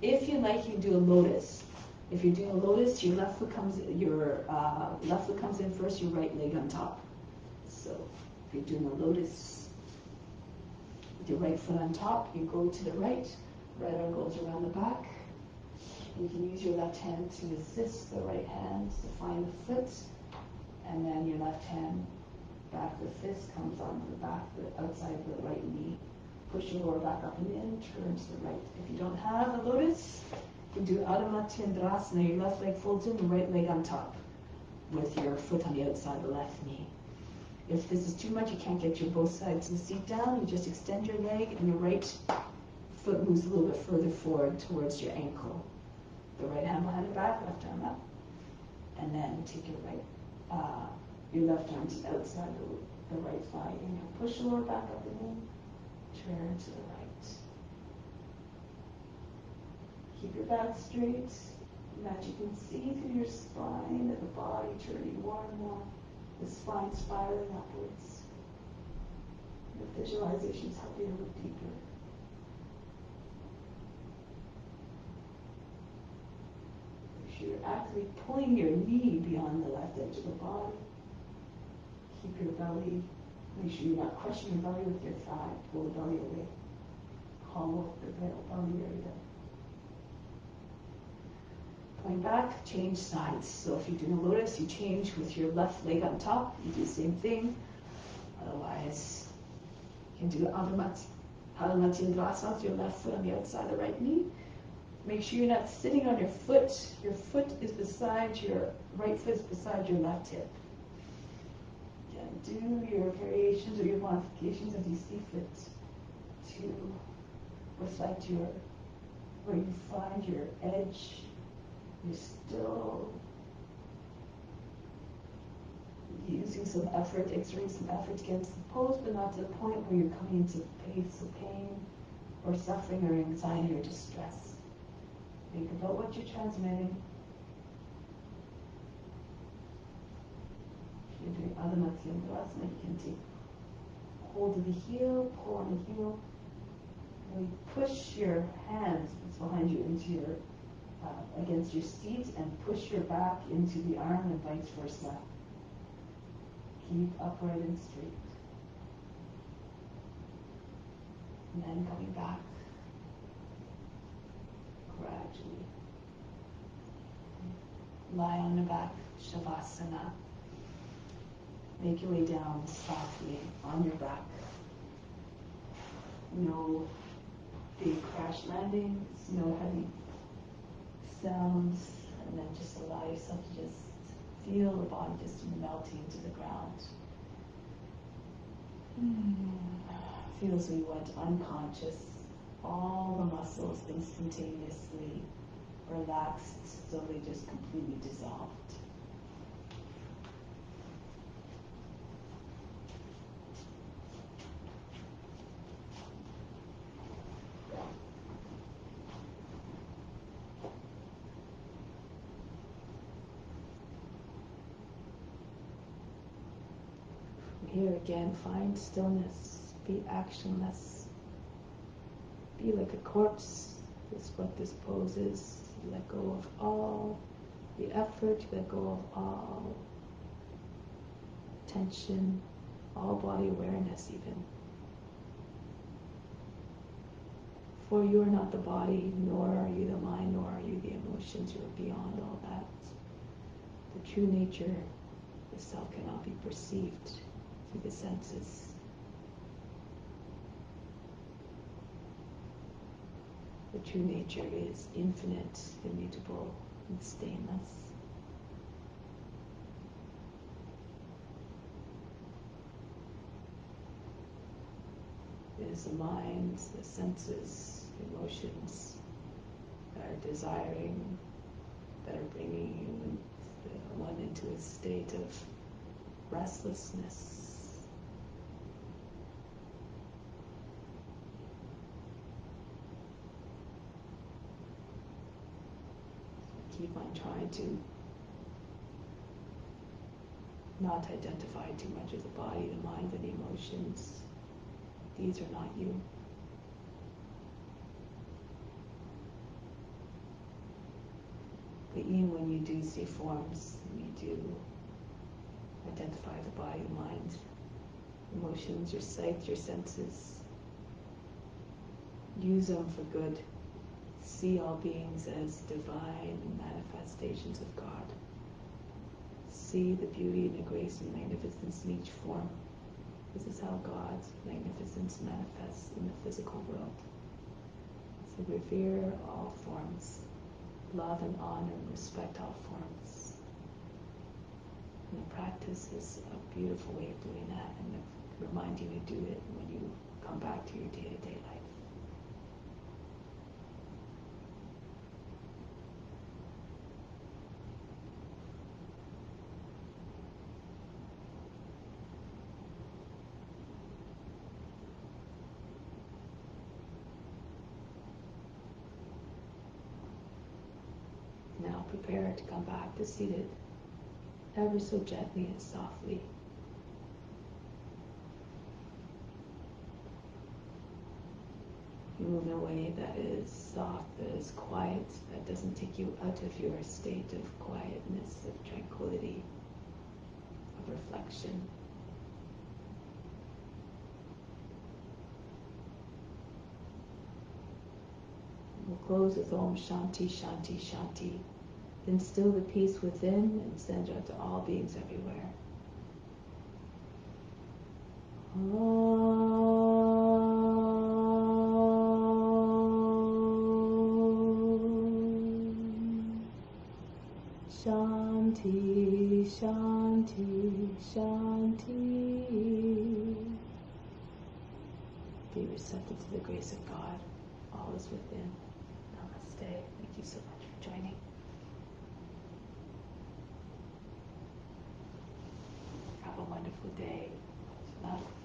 [SPEAKER 2] If you like, you can do a lotus. If you're doing a lotus, your left foot comes in first, your right leg on top. So if you're doing a lotus with your right foot on top, you go to the right arm goes around the back. You can use your left hand to assist the right hand to find the foot, and then your left hand, back the fist comes on the back, the outside of the right knee. Push your lower back up and in, turn to the right. If you don't have a lotus, you can do Adho Matsyendrasana. Your left leg folds in, the right leg on top, with your foot on the outside of the left knee. If this is too much, you can't get your both sides of the seat down, you just extend your leg, and your right foot moves a little bit further forward towards your ankle.
[SPEAKER 1] the right hand behind the back, left arm up. And then take your your left arm to outside the right thigh. Inhale, push the lower back up and in. Turn to the right. Keep your back straight. That you can see through your spine and the body turning more and more. The spine spiraling upwards. The visualizations help you to look deeper. Make sure you're actively pulling your knee beyond the left edge of the body. Keep your belly. Make sure you're not crushing your belly with your thigh. Pull the belly away. Hollow the belly area. Going back, change sides. So if you're doing a lotus, you change with your left leg on top. You do the same thing. Otherwise, you can do Hanumatyandasana with your left foot on the outside of the right knee. Make sure you're not sitting on your foot. Your foot is beside your right foot is beside your left hip. Again, do your variations or your modifications as you see fit to reflect where you find your edge. You're still using some effort, exerting some effort to get into the pose, but not to the point where you're coming into pain or suffering or anxiety or distress. Think about what you're transmitting. If you're doing Adamatyandasana, you can take hold of the heel, pull on the heel. Really push your hands that's behind you into your against your seat and push your back into the arm and vice versa. Keep upright and straight. And then coming back gradually. Lie on your back, Shavasana. Make your way down softly on your back. No big crash landings, no heavy sounds, and then just allow yourself to just feel the body just melting to the ground. Feel as we went unconscious. All the muscles instantaneously relaxed, so they just completely dissolved. Here again, find stillness, be actionless, be like a corpse. This is what this pose is. You let go of all the effort, you let go of all tension, all body awareness even. For you are not the body, nor are you the mind, nor are you the emotions. You are beyond all that. The true nature, the self, cannot be perceived through the senses. The true nature is infinite, immutable, and stainless. It is the mind, the senses, the emotions that are desiring, that are bringing one into a state of restlessness. Keep on trying to not identify too much with the body, the mind, and the emotions. These are not you. But even when you do see forms, you do identify the body, the mind, emotions, your sight, your senses. Use them for good. See all beings as divine manifestations of God. See the beauty and the grace and magnificence in each form. This is how God's magnificence manifests in the physical world. So revere all forms. Love and honor and respect all forms. And the practice is a beautiful way of doing that, and remind you to do it when you come back to your day-to-day life. prepare to come back to seated ever so gently and softly. You move in a way that is soft, that is quiet, that doesn't take you out of your state of quietness, of tranquility, of reflection. We'll close with Om Shanti, Shanti, Shanti. Instill the peace within and send it out to all beings everywhere. Shanti, Shanti, Shanti. Be receptive to the grace of God. All is within. Namaste. Thank you so much for joining. Have a wonderful day. Love.